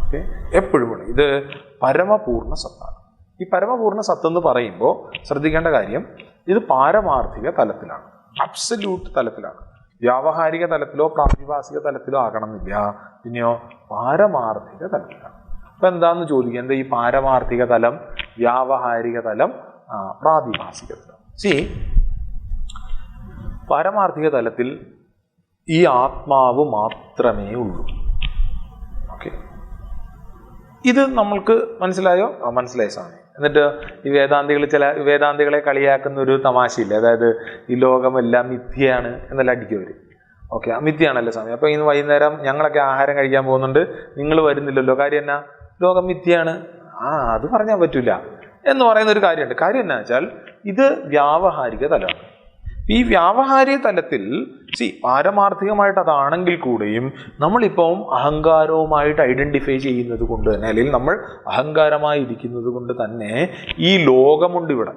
ഓക്കെ, എപ്പോഴും ഇത് പരമപൂർണ്ണ സത്താണ്. ഈ പരമപൂർണ്ണ സത്ത് എന്ന് പറയുമ്പോൾ ശ്രദ്ധിക്കേണ്ട കാര്യം, ഇത് പാരമാർത്ഥിക തലത്തിലാണ്, അബ്സല്യൂട്ട് തലത്തിലാണ്. വ്യാവഹാരിക തലത്തിലോ പ്രാതിഭാസിക തലത്തിലോ ആകണമെന്നില്ല. പിന്നെയോ പാരമാർത്ഥിക തലത്തിലാണ്. അപ്പൊ എന്താന്ന് ചോദിക്കുക, എന്താ ഈ പാരമാർത്ഥിക തലം, വ്യാവഹാരിക തലം, പ്രാതിഭാസിക തലം? പാരമാർത്ഥിക തലത്തിൽ ഈ ആത്മാവ് മാത്രമേ ഉള്ളൂ. ഓക്കെ, ഇത് നമ്മൾക്ക് മനസ്സിലായോ? മനസ്സിലായ സ്വാമി. എന്നിട്ട് ഈ വേദാന്തികളെ കളിയാക്കുന്ന ഒരു തമാശയില്ലേ, അതായത് ഈ ലോകമെല്ലാം മിഥ്യയാണ് എന്നെല്ലാം അടിക്കവര്. ഓക്കെ, മിഥ്യയാണല്ലോ സ്വാമി. അപ്പോൾ ഇന്ന് വൈകുന്നേരം ഞങ്ങളൊക്കെ ആഹാരം കഴിക്കാൻ പോകുന്നുണ്ട്, നിങ്ങൾ വരുന്നില്ലല്ലോ, കാര്യം എന്നാ? ലോകം മിഥ്യയാണ്. അത് പറഞ്ഞാൽ പറ്റില്ല എന്ന് പറയുന്ന ഒരു കാര്യമുണ്ട്. കാര്യം എന്നാ വെച്ചാൽ ഇത് വ്യാവഹാരിക തലമാണ്. ഈ വ്യാവഹാരിക തലത്തിൽ പാരമാർത്ഥികമായിട്ട് അതാണെങ്കിൽ കൂടെയും നമ്മളിപ്പം അഹങ്കാരവുമായിട്ട് ഐഡന്റിഫൈ ചെയ്യുന്നത് കൊണ്ട് തന്നെ, അല്ലെങ്കിൽ നമ്മൾ അഹങ്കാരമായി ഇരിക്കുന്നത് കൊണ്ട് തന്നെ ഈ ലോകമുണ്ട് ഇവിടെ.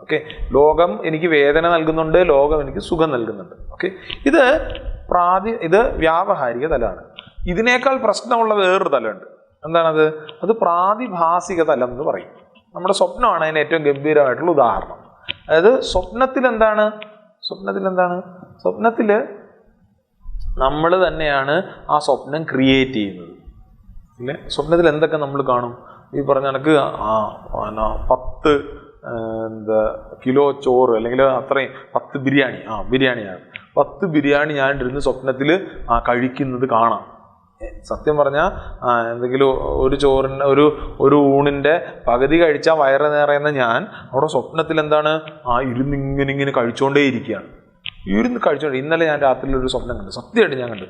ഓക്കെ, ലോകം എനിക്ക് വേദന നൽകുന്നുണ്ട്, ലോകം എനിക്ക് സുഖം നൽകുന്നുണ്ട്. ഓക്കെ, ഇത് വ്യാവഹാരിക തലമാണ്. ഇതിനേക്കാൾ പ്രശ്നമുള്ള വേറൊരു തലമുണ്ട്. എന്താണത്? അത് പ്രാതിഭാസിക തലം എന്ന് പറയും. നമ്മുടെ സ്വപ്നമാണ് അതിന് ഏറ്റവും ഗംഭീരമായിട്ടുള്ള ഉദാഹരണം. അതായത് സ്വപ്നത്തിൽ എന്താണ്? സ്വപ്നത്തിൽ നമ്മൾ തന്നെയാണ് ആ സ്വപ്നം ക്രിയേറ്റ് ചെയ്യുന്നത്. ഇല്ലേ? സ്വപ്നത്തിൽ എന്തൊക്കെ നമ്മൾ കാണും? ഈ പറഞ്ഞ കണക്ക് 10 കിലോ ചോറ്, അല്ലെങ്കിൽ അത്രയും 10 ബിരിയാണിയാണ് 10 ബിരിയാണി ഞാൻ ഇരുന്ന് സ്വപ്നത്തിൽ കഴിക്കുന്നത് കാണാം. സത്യം പറഞ്ഞാൽ എന്തെങ്കിലും ഒരു ചോറിന് ഒരു ഊണിൻ്റെ പകുതി കഴിച്ചാൽ വയറ് നിറയുന്ന ഞാൻ അവിടെ സ്വപ്നത്തിൽ എന്താണ്? ഇരുന്നിങ്ങനെ കഴിച്ചുകൊണ്ടേ ഇരിക്കുകയാണ്. ഇന്നലെ ഞാൻ രാത്രിയിൽ ഒരു സ്വപ്നം കണ്ടു. സത്യമായിട്ട് ഞാൻ കണ്ടു.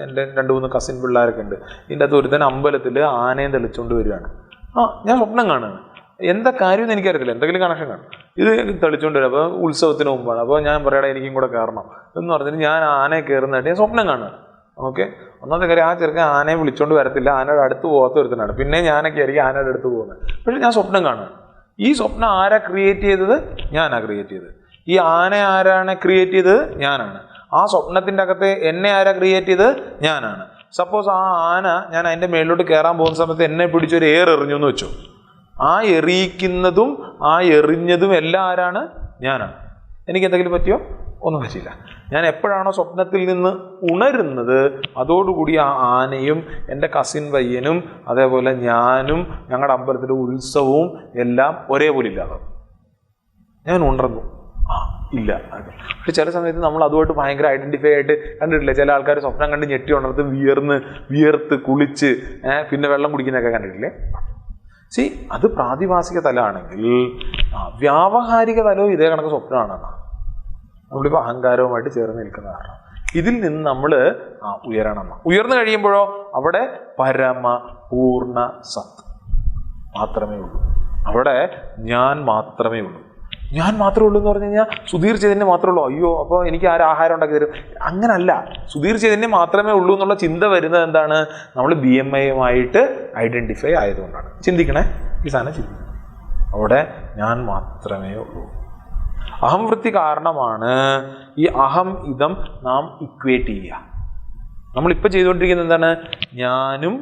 എൻ്റെ 2-3 കസിൻ പിള്ളേരൊക്കെ ഉണ്ട്. ഇതിൻ്റെ അകത്ത് ഒരുത്തൻ അമ്പലത്തിൽ ആനയും തെളിച്ചുകൊണ്ട് വരികയാണ്. ഞാൻ സ്വപ്നം കാണുകയാണ്. എന്താ കാര്യമെന്ന് എനിക്കറിയത്തില്ല, എന്തെങ്കിലും കണക്ഷൻ കാണും. ഇത് തെളിച്ചുകൊണ്ട് വരും. അപ്പോൾ ഉത്സവത്തിന് മുമ്പാണ്. അപ്പോൾ ഞാൻ പറയടാ എനിക്കും കൂടെ കയറണം എന്ന് പറഞ്ഞിട്ട് ഞാൻ ആനയെ കയറുന്നതായിട്ട് ഞാൻ സ്വപ്നം കാണുകയാണ്. ഓക്കെ, ഒന്നാമത്തെ കാര്യം, ആ ചെറുക്കൻ ആനയെ വിളിച്ചോണ്ട് വരത്തില്ല, ആനയുടെ അടുത്ത് പോകാത്ത ഒരുത്തനാണ്. പിന്നെ ഞാനൊക്കെ ആയിരിക്കും ആനയുടെ അടുത്ത് പോകുന്നത്. പക്ഷെ ഞാൻ സ്വപ്നം കാണുകയാണ്. ഈ സ്വപ്നം ആരാ ക്രിയേറ്റ് ചെയ്തത്? ഞാനാ ക്രിയേറ്റ് ചെയ്തത്. ഈ ആന ആരാണ് ക്രിയേറ്റ് ചെയ്തത്? ഞാനാണ്. ആ സ്വപ്നത്തിൻ്റെ അകത്ത് എന്നെ ആരാ ക്രിയേറ്റ് ചെയ്തത്? ഞാനാണ്. സപ്പോസ് ആ ആന ഞാൻ അതിൻ്റെ മേളിലോട്ട് കയറാൻ പോകുന്ന സമയത്ത് എന്നെ പിടിച്ചൊരു എറിഞ്ഞു എന്ന് വെച്ചു. ആ എറിയിക്കുന്നതും ആ എറിഞ്ഞതും എല്ലാം ആരാണ്? ഞാനാണ്. എനിക്ക് എന്തെങ്കിലും പറ്റിയോ? ഒന്നും പറ്റില്ല. ഞാൻ എപ്പോഴാണോ സ്വപ്നത്തിൽ നിന്ന് ഉണരുന്നത് അതോടുകൂടി ആ ആനയും എൻ്റെ കസിൻ പയ്യനും അതേപോലെ ഞാനും ഞങ്ങളുടെ അമ്പലത്തിലെ ഉത്സവവും എല്ലാം ഒരേപോലെ ഇല്ലാതാവും. ഞാൻ ഉണർന്നു ഇല്ല. പക്ഷെ ചില സമയത്ത് നമ്മൾ അതുമായിട്ട് ഭയങ്കര ഐഡന്റിഫൈ ആയിട്ട് കണ്ടിട്ടില്ലേ? ചില ആൾക്കാർ സ്വപ്നം കണ്ട് ഞെട്ടി ഉണർത്ത് വിയർത്ത് കുളിച്ച് പിന്നെ വെള്ളം കുടിക്കുന്നതൊക്കെ കണ്ടിട്ടില്ലേ? അത് പ്രാതിഭാസിക തലമാണെങ്കിൽ വ്യാവഹാരിക തലവും ഇതേ കണക്ക് സ്വപ്നമാണെന്നാ. നമ്മളിപ്പോൾ അഹങ്കാരവുമായിട്ട് ചേർന്ന് നിൽക്കുന്ന കാരണം ഇതിൽ നിന്ന് നമ്മൾ ഉയരണം. ഉയർന്നു കഴിയുമ്പോഴോ അവിടെ പരമ പൂർണ്ണ സത്ത് മാത്രമേ ഉള്ളൂ. അവിടെ ഞാൻ മാത്രമേ ഉള്ളൂ. ഞാൻ മാത്രമേ ഉള്ളൂ എന്ന് പറഞ്ഞു കഴിഞ്ഞാൽ സുധീർ ചൈതന്യം മാത്രമേ ഉള്ളൂ. അയ്യോ, അപ്പോൾ എനിക്ക് ആഹാരം ഉണ്ടാക്കി തരും. അങ്ങനല്ല. സുധീർ ചൈതന്യം മാത്രമേ ഉള്ളൂ എന്നുള്ള ചിന്ത വരുന്നത് എന്താണ്? നമ്മൾ BMIയുമായിട്ട് ഐഡന്റിഫൈ ആയതുകൊണ്ടാണ്. ചിന്തിക്കണേ, ഈ സാധനം ചിന്തിക്കണം. അവിടെ ഞാൻ മാത്രമേ ഉള്ളൂ. അഹംവൃത്തി കാരണമാണ് ഈ അഹം ഇതം നാം ഇക്വേറ്റ് ചെയ്യുക. നമ്മളിപ്പോൾ ചെയ്തുകൊണ്ടിരിക്കുന്നത് എന്താണ്? ഞാനും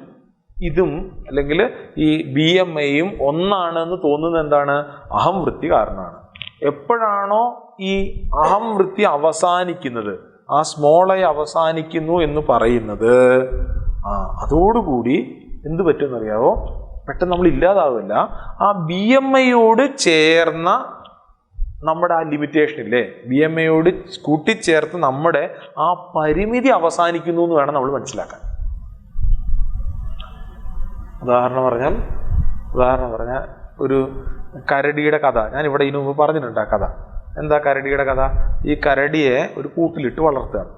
ഇതും അല്ലെങ്കിൽ ഈ BMIയും ഒന്നാണെന്ന് തോന്നുന്നത് എന്താണ്? അഹംവൃത്തി കാരണമാണ്. എപ്പോഴാണോ ഈ അഹംവൃത്തി അവസാനിക്കുന്നത്, ആ സ്മോളായി അവസാനിക്കുന്നു എന്ന് പറയുന്നത്, അതോടുകൂടി എന്ത് പറ്റുമെന്നറിയാവോ? പെട്ടെന്ന് നമ്മൾ ഇല്ലാതാവില്ല. ആ BMIയോട് ചേർന്ന നമ്മുടെ ആ ലിമിറ്റേഷൻ ഇല്ലേ, BMIയോട് കൂട്ടിച്ചേർത്ത് നമ്മുടെ ആ പരിമിതി അവസാനിക്കുന്നു എന്ന് വേണം നമ്മൾ മനസ്സിലാക്കാൻ. ഉദാഹരണം പറഞ്ഞാൽ ഒരു കരടിയുടെ കഥ ഞാൻ ഇവിടെ ഇതിനു മുമ്പ് പറഞ്ഞിട്ടുണ്ട്. ആ കഥ എന്താ? കരടിയുടെ കഥ. ഈ കരടിയെ ഒരു കൂട്ടിലിട്ട് വളർത്തുകയാണ്.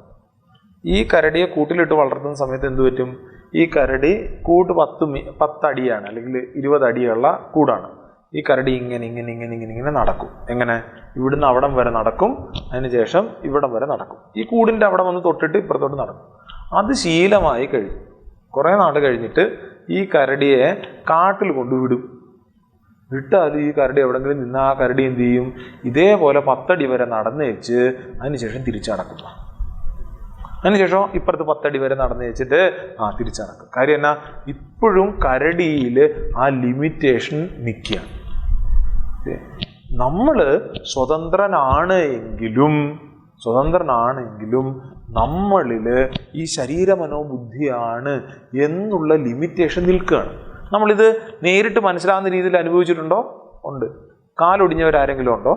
ഈ കരടിയെ കൂട്ടിലിട്ട് വളർത്തുന്ന സമയത്ത് എന്ത് പറ്റും? ഈ കരടി കൂട് 10 അടിയാണ് അല്ലെങ്കിൽ 20 അടിയുള്ള കൂടാണ്. ഈ കരടി ഇങ്ങനെ നടക്കും. എങ്ങനെ? ഇവിടുന്ന് അവിടം വരെ നടക്കും, അതിനുശേഷം ഇവിടം വരെ നടക്കും. ഈ കൂടിൻ്റെ അവിടെ വന്ന് തൊട്ടിട്ട് ഇപ്പുറത്തോട്ട് നടക്കും. അത് ശീലമായി കഴിഞ്ഞു. കുറേ നാൾ കഴിഞ്ഞിട്ട് ഈ കരടിയെ കാട്ടിൽ കൊണ്ടുവിടും. വിട്ടാൽ ഈ കരടി എവിടെങ്കിലും നിന്ന് ആ കരടി എന്ത് ചെയ്യും? ഇതേപോലെ 10 അടി വരെ നടന്നു വെച്ച് അതിനുശേഷം തിരിച്ചടക്കും. അതിനുശേഷം ഇപ്പുറത്ത് 10 അടി വരെ നടന്നു വെച്ചിട്ട് തിരിച്ചടക്കും. കാര്യം എന്നാ? ഇപ്പോഴും കരടിയിൽ ആ ലിമിറ്റേഷൻ നിൽക്കുകയാണ്. നമ്മൾ സ്വതന്ത്രനാണ് എങ്കിലും നമ്മളിൽ ഈ ശരീരമനോബുദ്ധിയാണ് എന്നുള്ള ലിമിറ്റേഷൻ നിൽക്കുകയാണ്. നമ്മളിത് നേരിട്ട് മനസ്സിലാവുന്ന രീതിയിൽ അനുഭവിച്ചിട്ടുണ്ടോ? ഉണ്ട്. കാലൊടിഞ്ഞവരാരെങ്കിലും ഉണ്ടോ?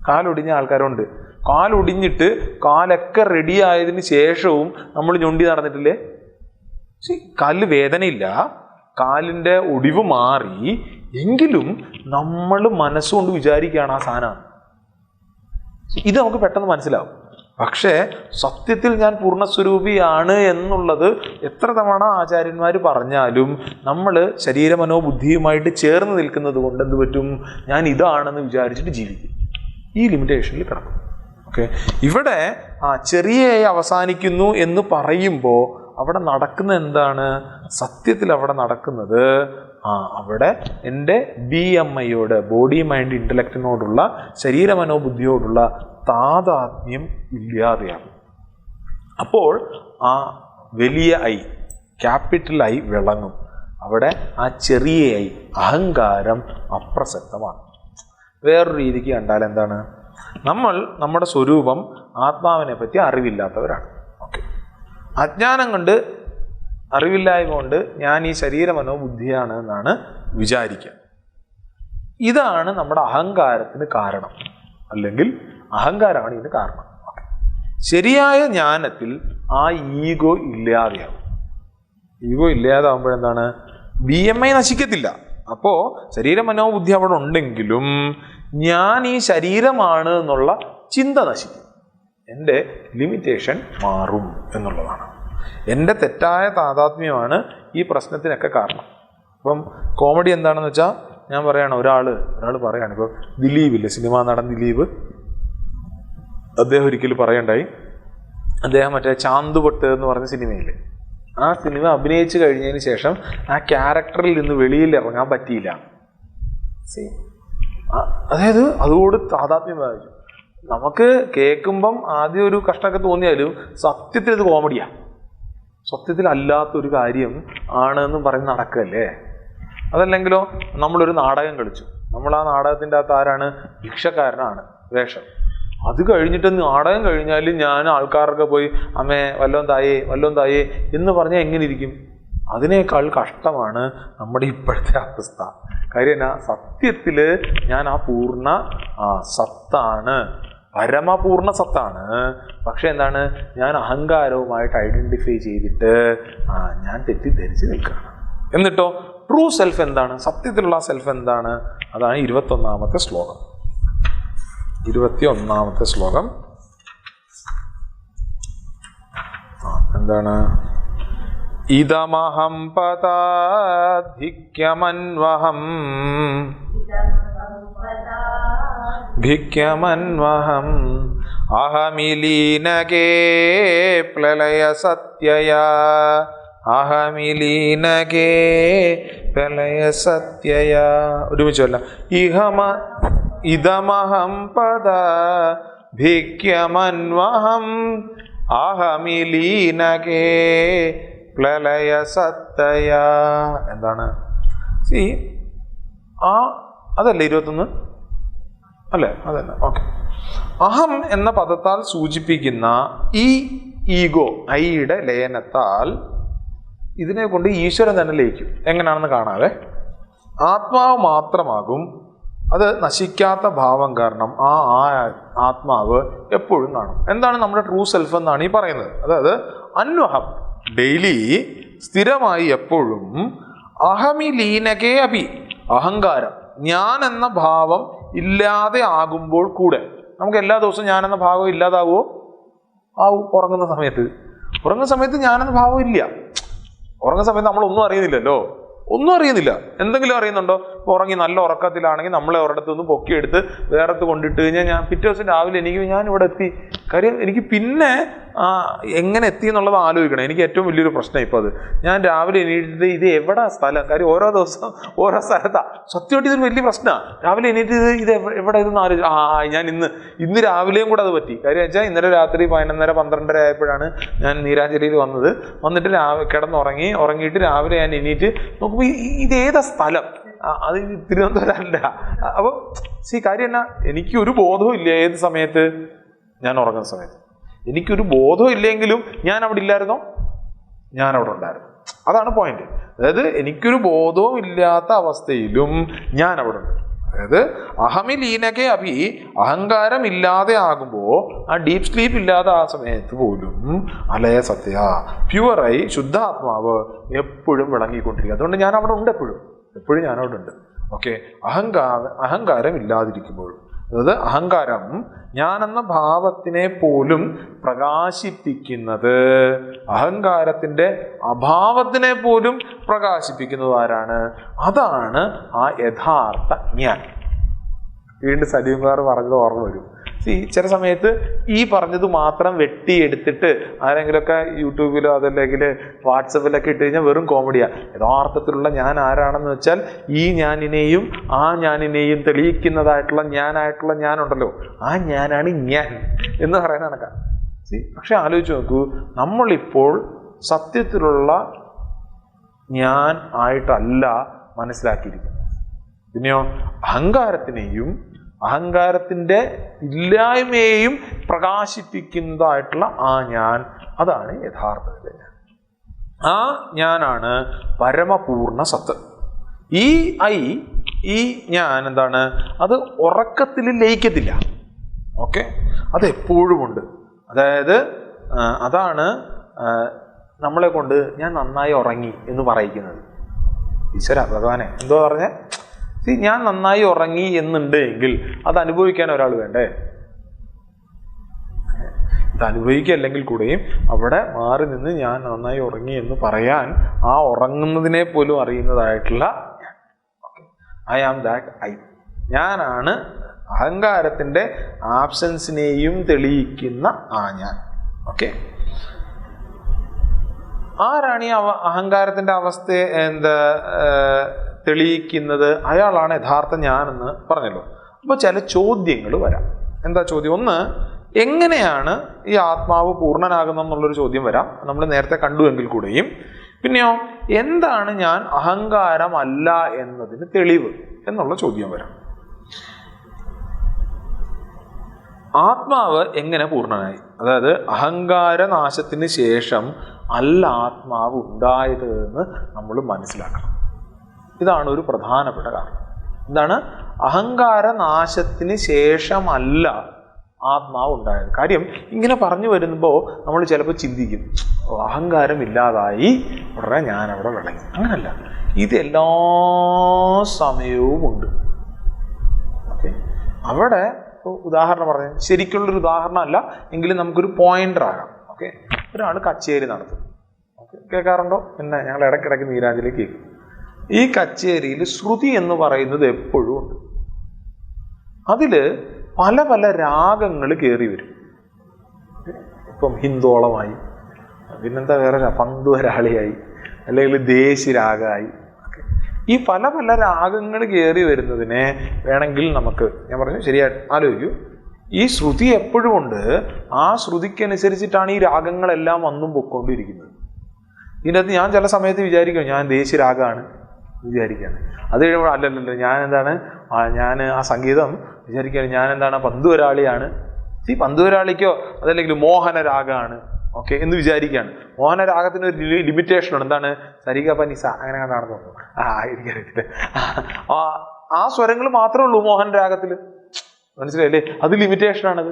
കാലൊടിഞ്ഞ ആൾക്കാരുണ്ട്. കാലൊടിഞ്ഞിട്ട് കാലൊക്കെ റെഡി ആയതിനു ശേഷവും നമ്മൾ ഞൊണ്ടി നടന്നിട്ടില്ലേ? കാലിന് വേദനയില്ല, കാലിൻ്റെ ഒടിവ് മാറി, എങ്കിലും നമ്മൾ മനസ്സുകൊണ്ട് വിചാരിക്കുകയാണ് ആ സാധനമാണ്. ഇത് നമുക്ക് പെട്ടെന്ന് മനസ്സിലാവും. പക്ഷേ സത്യത്തിൽ ഞാൻ പൂർണ്ണസ്വരൂപിയാണ് എന്നുള്ളത് എത്ര തവണ ആചാര്യന്മാർ പറഞ്ഞാലും നമ്മൾ ശരീരമനോബുദ്ധിയുമായിട്ട് ചേർന്ന് നിൽക്കുന്നത് കൊണ്ട് എന്ത് പറ്റും? ഞാൻ ഇതാണെന്ന് വിചാരിച്ചിട്ട് ജീവിക്കും. ഈ ലിമിറ്റേഷനിൽ കിടക്കും. ഓക്കെ, ഇവിടെ ചെറിയ അവസാനിക്കുന്നു എന്ന് പറയുമ്പോൾ അവിടെ നടക്കുന്ന എന്താണ്? സത്യത്തിൽ അവിടെ നടക്കുന്നത് അവിടെ എൻ്റെ BMIയോട്, ബോഡി മൈൻഡ് ഇൻ്റലക്റ്റിനോടുള്ള, ശരീരമനോബുദ്ധിയോടുള്ള താതാത്മ്യം ഇല്ലാതെയാണ്. അപ്പോൾ ആ വലിയ ഐ, ക്യാപിറ്റൽ ഐ വിളങ്ങും. അവിടെ ആ ചെറിയ ഐ, അഹങ്കാരം അപ്രസക്തമാണ്. വേറൊരു രീതിക്ക് കണ്ടാൽ എന്താണ്? നമ്മുടെ സ്വരൂപം ആത്മാവിനെ പറ്റി അറിവില്ലാത്തവരാണ്. ഓക്കെ, അജ്ഞാനം കൊണ്ട്, അറിവില്ലായ്മ കൊണ്ട് ഞാൻ ഈ ശരീരമനോബുദ്ധിയാണ് എന്നാണ് വിചാരിക്കുക. ഇതാണ് നമ്മുടെ അഹങ്കാരത്തിന് കാരണം, അല്ലെങ്കിൽ അഹങ്കാരമാണ് ഇതിന് കാരണം. ശരിയായ ജ്ഞാനത്തിൽ ആ ഈഗോ ഇല്ലാതെയാവും. ഈഗോ ഇല്ലാതാവുമ്പോഴെന്താണ്? BMI നശിക്കത്തില്ല. അപ്പോൾ ശരീരമനോബുദ്ധി അവിടെ ഉണ്ടെങ്കിലും ഞാൻ ഈ ശരീരമാണ് എന്നുള്ള ചിന്ത നശിക്കും. എൻ്റെ ലിമിറ്റേഷൻ മാറും എന്നുള്ളതാണ്. എൻ്റെ തെറ്റായ താതാത്മ്യമാണ് ഈ പ്രശ്നത്തിനൊക്കെ കാരണം. അപ്പം കോമഡി എന്താണെന്ന് വെച്ചാൽ, ഞാൻ പറയണം, ഒരാൾ പറയാണ്, ഇപ്പോൾ ദിലീപില്ലേ, സിനിമാ നടൻ ദിലീപ്, അദ്ദേഹം ഒരിക്കലും പറയണ്ടായി, അദ്ദേഹം മറ്റേ ചാന്തുപൊട്ട് എന്ന് പറഞ്ഞ സിനിമയില്ലേ, ആ സിനിമ അഭിനയിച്ചു കഴിഞ്ഞതിന് ശേഷം ആ ക്യാരക്ടറിൽ നിന്ന് വെളിയിൽ ഇറങ്ങാൻ പറ്റിയില്ല. അതായത് അതുകൊണ്ട് താതാത്മ്യം ബാധിച്ചു. നമുക്ക് കേൾക്കുമ്പം ആദ്യം ഒരു കഷ്ടമൊക്കെ തോന്നിയാലും സത്യത്തിൽ ഇത് കോമഡിയാണ്. സത്യത്തിൽ അല്ലാത്തൊരു കാര്യം ആണെന്നും പറഞ്ഞ് നടക്കല്ലേ. അതല്ലെങ്കിലോ നമ്മളൊരു നാടകം കളിച്ചു, നമ്മൾ ആ നാടകത്തിൻ്റെ അകത്ത് ആരാണ്? ഭിക്ഷക്കാരനാണ് വേഷം. അത് കഴിഞ്ഞിട്ട് നാടകം കഴിഞ്ഞാൽ ഞാൻ ആൾക്കാരൊക്കെ പോയി അമ്മേ വല്ലോം തായേ എന്ന് പറഞ്ഞാൽ എങ്ങനെ ഇരിക്കും? അതിനേക്കാൾ കഷ്ടമാണ് നമ്മുടെ ഇപ്പോഴത്തെ അവസ്ഥ. കാര്യം എന്നാ? സത്യത്തിൽ ഞാൻ ആ പൂർണ്ണ സത്താണ്, പരമപൂർണ്ണ സത്താണ്. പക്ഷെ എന്താണ്? ഞാൻ അഹങ്കാരവുമായിട്ട് ഐഡന്റിഫൈ ചെയ്തിട്ട് ഞാൻ തെറ്റിദ്ധരിച്ച് നിൽക്കുകയാണ്. എന്നിട്ടോ ട്രൂ സെൽഫ് എന്താണ്? സത്യത്തിലുള്ള സെൽഫ് എന്താണ്? അതാണ് 21ാമത്തെ ശ്ലോകം. 21ാമത്തെ ശ്ലോകം എന്താണ്? ഇദമഹം പദാധിക്യമന്വഹം ഭിക്യമന്വഹം അഹമിലീനകേ പ്രളയ സത്യയാ അഹമിലീനകേ പ്രളയ സത്യയാ. ഒരുമിച്ചല്ല. ഇദമഹം പദ ഭിക്യമന്വഹം അഹമിലീനകേ പ്രളയ സത്യയാ. എന്താണ്? അതല്ലേ 21? അല്ലേ? അതല്ല. ഓക്കെ. അഹം എന്ന പദത്താൽ സൂചിപ്പിക്കുന്ന ഈ ഈഗോ, ഐയുടെ ലയനത്താൽ ഇതിനെ കൊണ്ട് ഈശ്വരൻ തന്നെ ലയിക്കും. എങ്ങനെയാണെന്ന് കാണാതെ ആത്മാവ് മാത്രമാകും. അത് നശിക്കാത്ത ഭാവം കാരണം ആ ആത്മാവ് എപ്പോഴും കാണും. എന്താണ് നമ്മുടെ ട്രൂ സെൽഫ് എന്നാണ് ഈ പറയുന്നത്. അതായത് അന്വഹം, ഡെയിലി സ്ഥിരമായി എപ്പോഴും അഹമി ലീനകേ അപി, അഹങ്കാരം ഞാൻ എന്ന ഭാവം ഇല്ലാതെ ആകുമ്പോൾ കൂടെ. നമുക്ക് എല്ലാ ദിവസവും ഞാൻ എന്ന ഭാവം ഇല്ലാതാവുമോ? ആവും. ഉറങ്ങുന്ന സമയത്ത് ഞാനെന്ന ഭാവം ഇല്ല. ഉറങ്ങുന്ന സമയത്ത് നമ്മളൊന്നും അറിയുന്നില്ലല്ലോ, ഒന്നും അറിയുന്നില്ല. എന്തെങ്കിലും അറിയുന്നുണ്ടോ? ഇപ്പോൾ ഉറങ്ങി നല്ല ഉറക്കത്തിലാണെങ്കിൽ നമ്മളെ ഒരിടത്തു നിന്ന് പൊക്കിയെടുത്ത് വേറെത്ത് കൊണ്ടിട്ട് കഴിഞ്ഞാൽ ഞാൻ പിറ്റേ ദിവസം രാവിലെ എനിക്ക് ഞാൻ ഇവിടെ എത്തി. കാര്യം എനിക്ക് പിന്നെ എങ്ങനെ എത്തി എന്നുള്ളത് ആലോചിക്കണം. എനിക്ക് ഏറ്റവും വലിയൊരു പ്രശ്നം ഇപ്പോൾ അത്. ഞാൻ രാവിലെ എണീറ്റിട്ട് ഇത് എവിടെ സ്ഥലം, കാര്യം ഓരോ ദിവസം ഓരോ സ്ഥലത്താണ്. സത്യമായിട്ട് ഇതൊരു വലിയ പ്രശ്നമാണ്. രാവിലെ എണീറ്റ് ഇത് എവിടെ ഇതെന്ന് ആലോചിച്ചു. ഞാൻ ഇന്ന് രാവിലെയും കൂടെ അത് പറ്റി. കാര്യം വെച്ചാൽ ഇന്നലെ രാത്രി 11:30-12:30 ആയപ്പോഴാണ് ഞാൻ നീരാഞ്ജലിയിൽ വന്നിട്ട് ഉറങ്ങിയിട്ട് രാവിലെ ഞാൻ എണീറ്റ് നോക്കുമ്പോൾ ഇതേതാ സ്ഥലം, അത് തിരുവനന്തപുരം അല്ല. അപ്പം കാര്യം എന്നാ, എനിക്കൊരു ബോധവും ഇല്ല ഏത് സമയത്ത്, ഞാൻ ഉറങ്ങുന്ന സമയത്ത്. എനിക്കൊരു ബോധവും ഇല്ലെങ്കിലും ഞാൻ അവിടെ ഇല്ലായിരുന്നോ? ഞാൻ അവിടെ ഉണ്ടായിരുന്നു. അതാണ് പോയിന്റ്. അതായത് എനിക്കൊരു ബോധവും ഇല്ലാത്ത അവസ്ഥയിലും ഞാൻ അവിടെ ഉണ്ട്. അതായത് അഹമി ലീനകെ അഭി, അഹങ്കാരം ഇല്ലാതെ ആകുമ്പോൾ, ആ ഡീപ് സ്ലീപ്പ് ഇല്ലാതെ ആ സമയത്ത് പോലും അലയ സത്യ, പ്യുവറായി ശുദ്ധാത്മാവ് എപ്പോഴും വിളങ്ങിക്കൊണ്ടിരിക്കുക. അതുകൊണ്ട് ഞാൻ അവിടെ ഉണ്ട്, എപ്പോഴും ഞാൻ അവിടെ ഉണ്ട്. ഓക്കെ. അഹങ്കാരം ഇല്ലാതിരിക്കുമ്പോഴും, അതായത് അഹങ്കാരം ഞാനെന്ന ഭാവത്തിനെ പോലും പ്രകാശിപ്പിക്കുന്നത്, അഹങ്കാരത്തിൻ്റെ അഭാവത്തിനെ പോലും പ്രകാശിപ്പിക്കുന്നത് ആരാണ്? അതാണ് ആ യഥാർത്ഥ ഞാൻ. വീണ്ടും സലീംകാർ പറഞ്ഞത് ഓർമ്മ വരും. ചില സമയത്ത് ഈ പറഞ്ഞത് മാത്രം വെട്ടിയെടുത്തിട്ട് ആരെങ്കിലുമൊക്കെ യൂട്യൂബിലോ അതല്ലെങ്കിൽ വാട്സപ്പിലൊക്കെ ഇട്ട് കഴിഞ്ഞാൽ വെറും കോമഡിയാണ്. യഥാർത്ഥത്തിലുള്ള ഞാൻ ആരാണെന്ന് വെച്ചാൽ ഈ ഞാനിനെയും ആ ഞാനിനെയും തെളിയിക്കുന്നതായിട്ടുള്ള ഞാനുണ്ടല്ലോ, ആ ഞാനാണ് ഞാൻ എന്ന് പറയുന്ന കണക്കാണ്. പക്ഷെ ആലോചിച്ച് നോക്കൂ, നമ്മളിപ്പോൾ സത്യത്തിലുള്ള ഞാൻ ആയിട്ടല്ല മനസ്സിലാക്കിയിരിക്കുന്നത്. പിന്നെയോ അഹങ്കാരത്തിനെയും അഹങ്കാരത്തിൻ്റെ ഇല്ലായ്മയെയും പ്രകാശിപ്പിക്കുന്നതായിട്ടുള്ള ആ ഞാൻ, അതാണ് യഥാർത്ഥത്തിൽ ഞാൻ. ആ ഞാനാണ് പരമപൂർണ്ണ സത്ത്. ഈ ഞാൻ എന്താണ്? അത് ഉറക്കത്തിൽ ലയിക്കത്തില്ല. ഓക്കെ, അത് എപ്പോഴും ഉണ്ട്. അതായത് അതാണ് നമ്മളെ കൊണ്ട് ഞാൻ നന്നായി ഉറങ്ങി എന്ന് പറയിക്കുന്നത്. ഈശ്വര ഭഗവാനെ എന്തോ പറഞ്ഞേ? ഞാൻ നന്നായി ഉറങ്ങി എന്നുണ്ട് എങ്കിൽ അത് അനുഭവിക്കാൻ ഒരാൾ വേണ്ടേ? ഇത് അനുഭവിക്കല്ലെങ്കിൽ കൂടെയും അവിടെ മാറി നിന്ന് ഞാൻ നന്നായി ഉറങ്ങി എന്ന് പറയാൻ ആ ഉറങ്ങുന്നതിനെ പോലും അറിയുന്നതായിട്ടുള്ള ഐ ആം ദാറ്റ് ഐ, ഞാനാണ് അഹങ്കാരത്തിൻ്റെ ആബ്സെൻസിനെയും തെളിയിക്കുന്ന ആ ഞാൻ. ഓക്കെ. ആരാണ് ഈ അഹങ്കാരത്തിൻ്റെ അവസ്ഥയെ തെളിയിക്കുന്നത്? അയാളാണ് യഥാർത്ഥ ഞാനെന്ന് പറഞ്ഞല്ലോ. അപ്പോൾ ചില ചോദ്യങ്ങൾ വരാം. എന്താ ചോദ്യം? ഒന്ന്, എങ്ങനെയാണ് ഈ ആത്മാവ് പൂർണ്ണനാകുന്നെന്നുള്ളൊരു ചോദ്യം വരാം. നമ്മൾ നേരത്തെ കണ്ടുവെങ്കിൽ കൂടെയും. പിന്നെയോ എന്താണ് ഞാൻ അഹങ്കാരമല്ല എന്നതിന് തെളിവ് എന്നുള്ള ചോദ്യം വരാം. ആത്മാവ് എങ്ങനെ പൂർണ്ണനായി? അതായത് അഹങ്കാരനാശത്തിന് ശേഷം അല്ല ആത്മാവ് ഉണ്ടായത് എന്ന് നമ്മൾ മനസ്സിലാക്കണം. ഇതാണ് ഒരു പ്രധാനപ്പെട്ട കാരണം. എന്താണ്? അഹങ്കാരനാശത്തിന് ശേഷമല്ല ആത്മാവ് ഉണ്ടായത്. കാര്യം ഇങ്ങനെ പറഞ്ഞു വരുമ്പോൾ നമ്മൾ ചിലപ്പോൾ ചിന്തിക്കും, അഹങ്കാരം ഇല്ലാതായി ഉടനെ ഞാൻ അവിടെ വിളങ്ങി. അങ്ങനല്ല, ഇത് എല്ലാ സമയവും ഉണ്ട്. ഓക്കെ. അവിടെ ഉദാഹരണം പറഞ്ഞു, ശരിക്കുള്ളൊരു ഉദാഹരണം അല്ല എങ്കിലും നമുക്കൊരു പോയിന്റർ ആകാം. ഓക്കെ. ഒരാൾ കച്ചേരി നടത്തും. ഓക്കെ, കേൾക്കാറുണ്ടോ? പിന്നെ ഞങ്ങൾ ഇടയ്ക്കിടയ്ക്ക് നീരാഞ്ജലി കേൾക്കും. ഈ കച്ചേരിയിൽ ശ്രുതി എന്ന് പറയുന്നത് എപ്പോഴും ഉണ്ട്. അതിൽ പല പല രാഗങ്ങൾ കയറി വരും. ഇപ്പം ഹിന്ദോളമായി, പിന്നെന്താ വേറെ പന്തുവരാളിയായി, അല്ലെങ്കിൽ ദേശിരാഗമായി. ഈ പല പല രാഗങ്ങൾ കയറി വരുന്നതിനെ വേണമെങ്കിൽ നമുക്ക്, ഞാൻ പറഞ്ഞു ശരിയായിട്ട് ആലോചിക്കൂ, ഈ ശ്രുതി എപ്പോഴും ഉണ്ട്. ആ ശ്രുതിക്കനുസരിച്ചിട്ടാണ് ഈ രാഗങ്ങളെല്ലാം വന്നും പൊയ്ക്കൊണ്ടിരിക്കുന്നത്. ഇതിനകത്ത് ഞാൻ ചില സമയത്ത് വിചാരിക്കും ഞാൻ ദേശീയരാഗമാണ് വിചാരിക്കുകയാണ്. അത് കഴിയുമ്പോൾ അല്ലല്ലോ, ഞാൻ എന്താണ്, ഞാൻ ആ സംഗീതം വിചാരിക്കുകയാണ് ഞാൻ എന്താണ് പന്തുവരാളിയാണ്. ഈ പന്തുവരാളിക്കോ അതല്ലെങ്കിൽ മോഹനരാഗമാണ് ഓക്കെ എന്ന് വിചാരിക്കുകയാണ്. മോഹനരാഗത്തിന് ഒരു ലിമിറ്റേഷനുണ്ട്. എന്താണ്? സരിഗ പനിസ അങ്ങനെ കണ്ടാണെന്ന് തോന്നുന്നു. എനിക്കറിയത്തില്ല. ആ സ്വരങ്ങൾ മാത്രമേ ഉള്ളൂ മോഹൻ രാഗത്തിൽ. മനസ്സിലായില്ലേ? അത് ലിമിറ്റേഷനാണത്.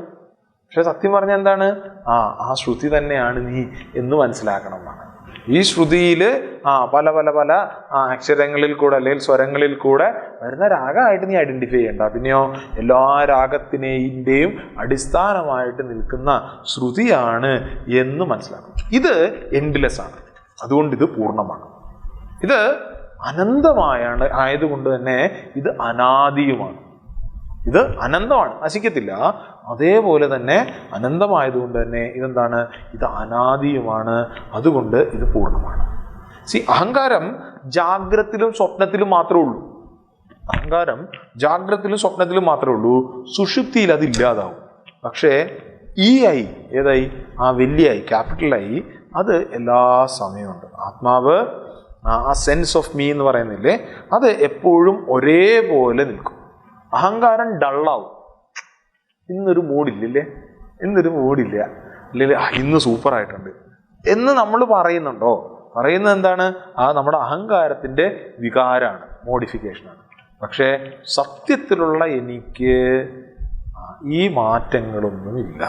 പക്ഷെ സത്യം പറഞ്ഞാൽ എന്താണ്? ആ ശ്രുതി തന്നെയാണ് നീ എന്ന് മനസ്സിലാക്കണം എന്നാണ്. ഈ ശ്രുതിയിൽ പല പല പല അക്ഷരങ്ങളിൽ കൂടെ അല്ലെങ്കിൽ സ്വരങ്ങളിൽ കൂടെ വരുന്ന രാഗമായിട്ട് നീ ഐഡന്റിഫൈ ചെയ്യണ്ട. പിന്നെയോ എല്ലാ രാഗത്തിനെയും അടിസ്ഥാനമായിട്ട് നിൽക്കുന്ന ശ്രുതിയാണ് എന്ന് മനസ്സിലാക്കണം. ഇത് എൻഡ്ലെസ് ആണ്, അതുകൊണ്ട് ഇത് പൂർണ്ണമാണ്. ഇത് അനന്തമായാണ് ആയതുകൊണ്ട് തന്നെ ഇത് അനാദിയുമാണ്. ഇത് അനന്തമാണ്, നശിക്കത്തില്ല. അതേപോലെ തന്നെ അനന്തമായതുകൊണ്ട് തന്നെ ഇതെന്താണ്? ഇത് അനാദിയുമാണ്, അതുകൊണ്ട് ഇത് പൂർണ്ണമാണ്. അഹങ്കാരം ജാഗ്രത്തിലും സ്വപ്നത്തിലും മാത്രമേ ഉള്ളൂ. അഹങ്കാരം ജാഗ്രത്തിലും സ്വപ്നത്തിലും മാത്രമേ ഉള്ളൂ. സുഷുപ്തിയിൽ അതില്ലാതാവും. പക്ഷേ ഈ ഐ, ഏതായി? ആ വലിയ ഐ, ക്യാപിറ്റൽ ഐ, അത് എല്ലാ സമയമുണ്ട്. ആത്മാവ്, ആ സെൻസ് ഓഫ് മീ എന്ന് പറയുന്നില്ലേ, അത് എപ്പോഴും ഒരേപോലെ നിൽക്കും. അഹങ്കാരം ഡള്ളാവും. ഇന്നൊരു മൂഡില്ലേ, ഇന്നൊരു മൂഡില്ല, അല്ലെങ്കിൽ ഇന്ന് സൂപ്പറായിട്ടുണ്ട് എന്ന് നമ്മൾ പറയുന്നുണ്ടോ? പറയുന്നത് എന്താണ്? ആ നമ്മുടെ അഹങ്കാരത്തിൻ്റെ വികാരമാണ്, മോഡിഫിക്കേഷനാണ്. പക്ഷേ സത്യത്തിലുള്ള എനിക്ക് ഈ മാറ്റങ്ങളൊന്നുമില്ല.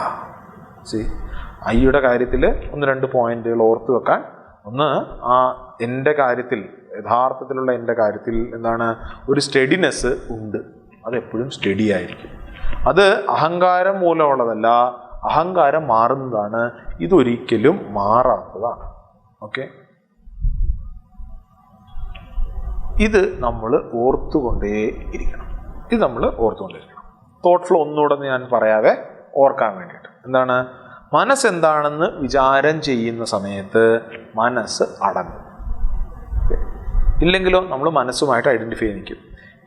ഐയുടെ കാര്യത്തിൽ 1-2 പോയിന്റുകൾ ഓർത്തു വെക്കാൻ. ഒന്ന്, എൻ്റെ കാര്യത്തിൽ, യഥാർത്ഥത്തിലുള്ള എൻ്റെ കാര്യത്തിൽ എന്താണ്? ഒരു സ്റ്റഡിനെസ് ഉണ്ട്. അതെപ്പോഴും സ്റ്റഡി ആയിരിക്കും. അത് അഹങ്കാരം മൂലമുള്ളതല്ല, അഹങ്കാരം മാറുന്നതാണ്. ഇതൊരിക്കലും മാറാത്തതാണ്. ഓക്കെ, ഇത് നമ്മൾ ഓർത്തുകൊണ്ടേ ഇരിക്കണം. ഇത് നമ്മൾ ഓർത്തുകൊണ്ടിരിക്കണം. തോട്ട് ഫ്ലോ ഒന്നുകൂടെ ഞാൻ പറയാവേ, ഓർക്കാൻ വേണ്ടിയിട്ട്. എന്താണ്? മനസ്സെന്താണെന്ന് വിചാരം ചെയ്യുന്ന സമയത്ത് മനസ്സ് അടങ്ങും. ഇല്ലെങ്കിലോ നമ്മൾ മനസ്സുമായിട്ട് ഐഡന്റിഫൈ ചെയ്യും.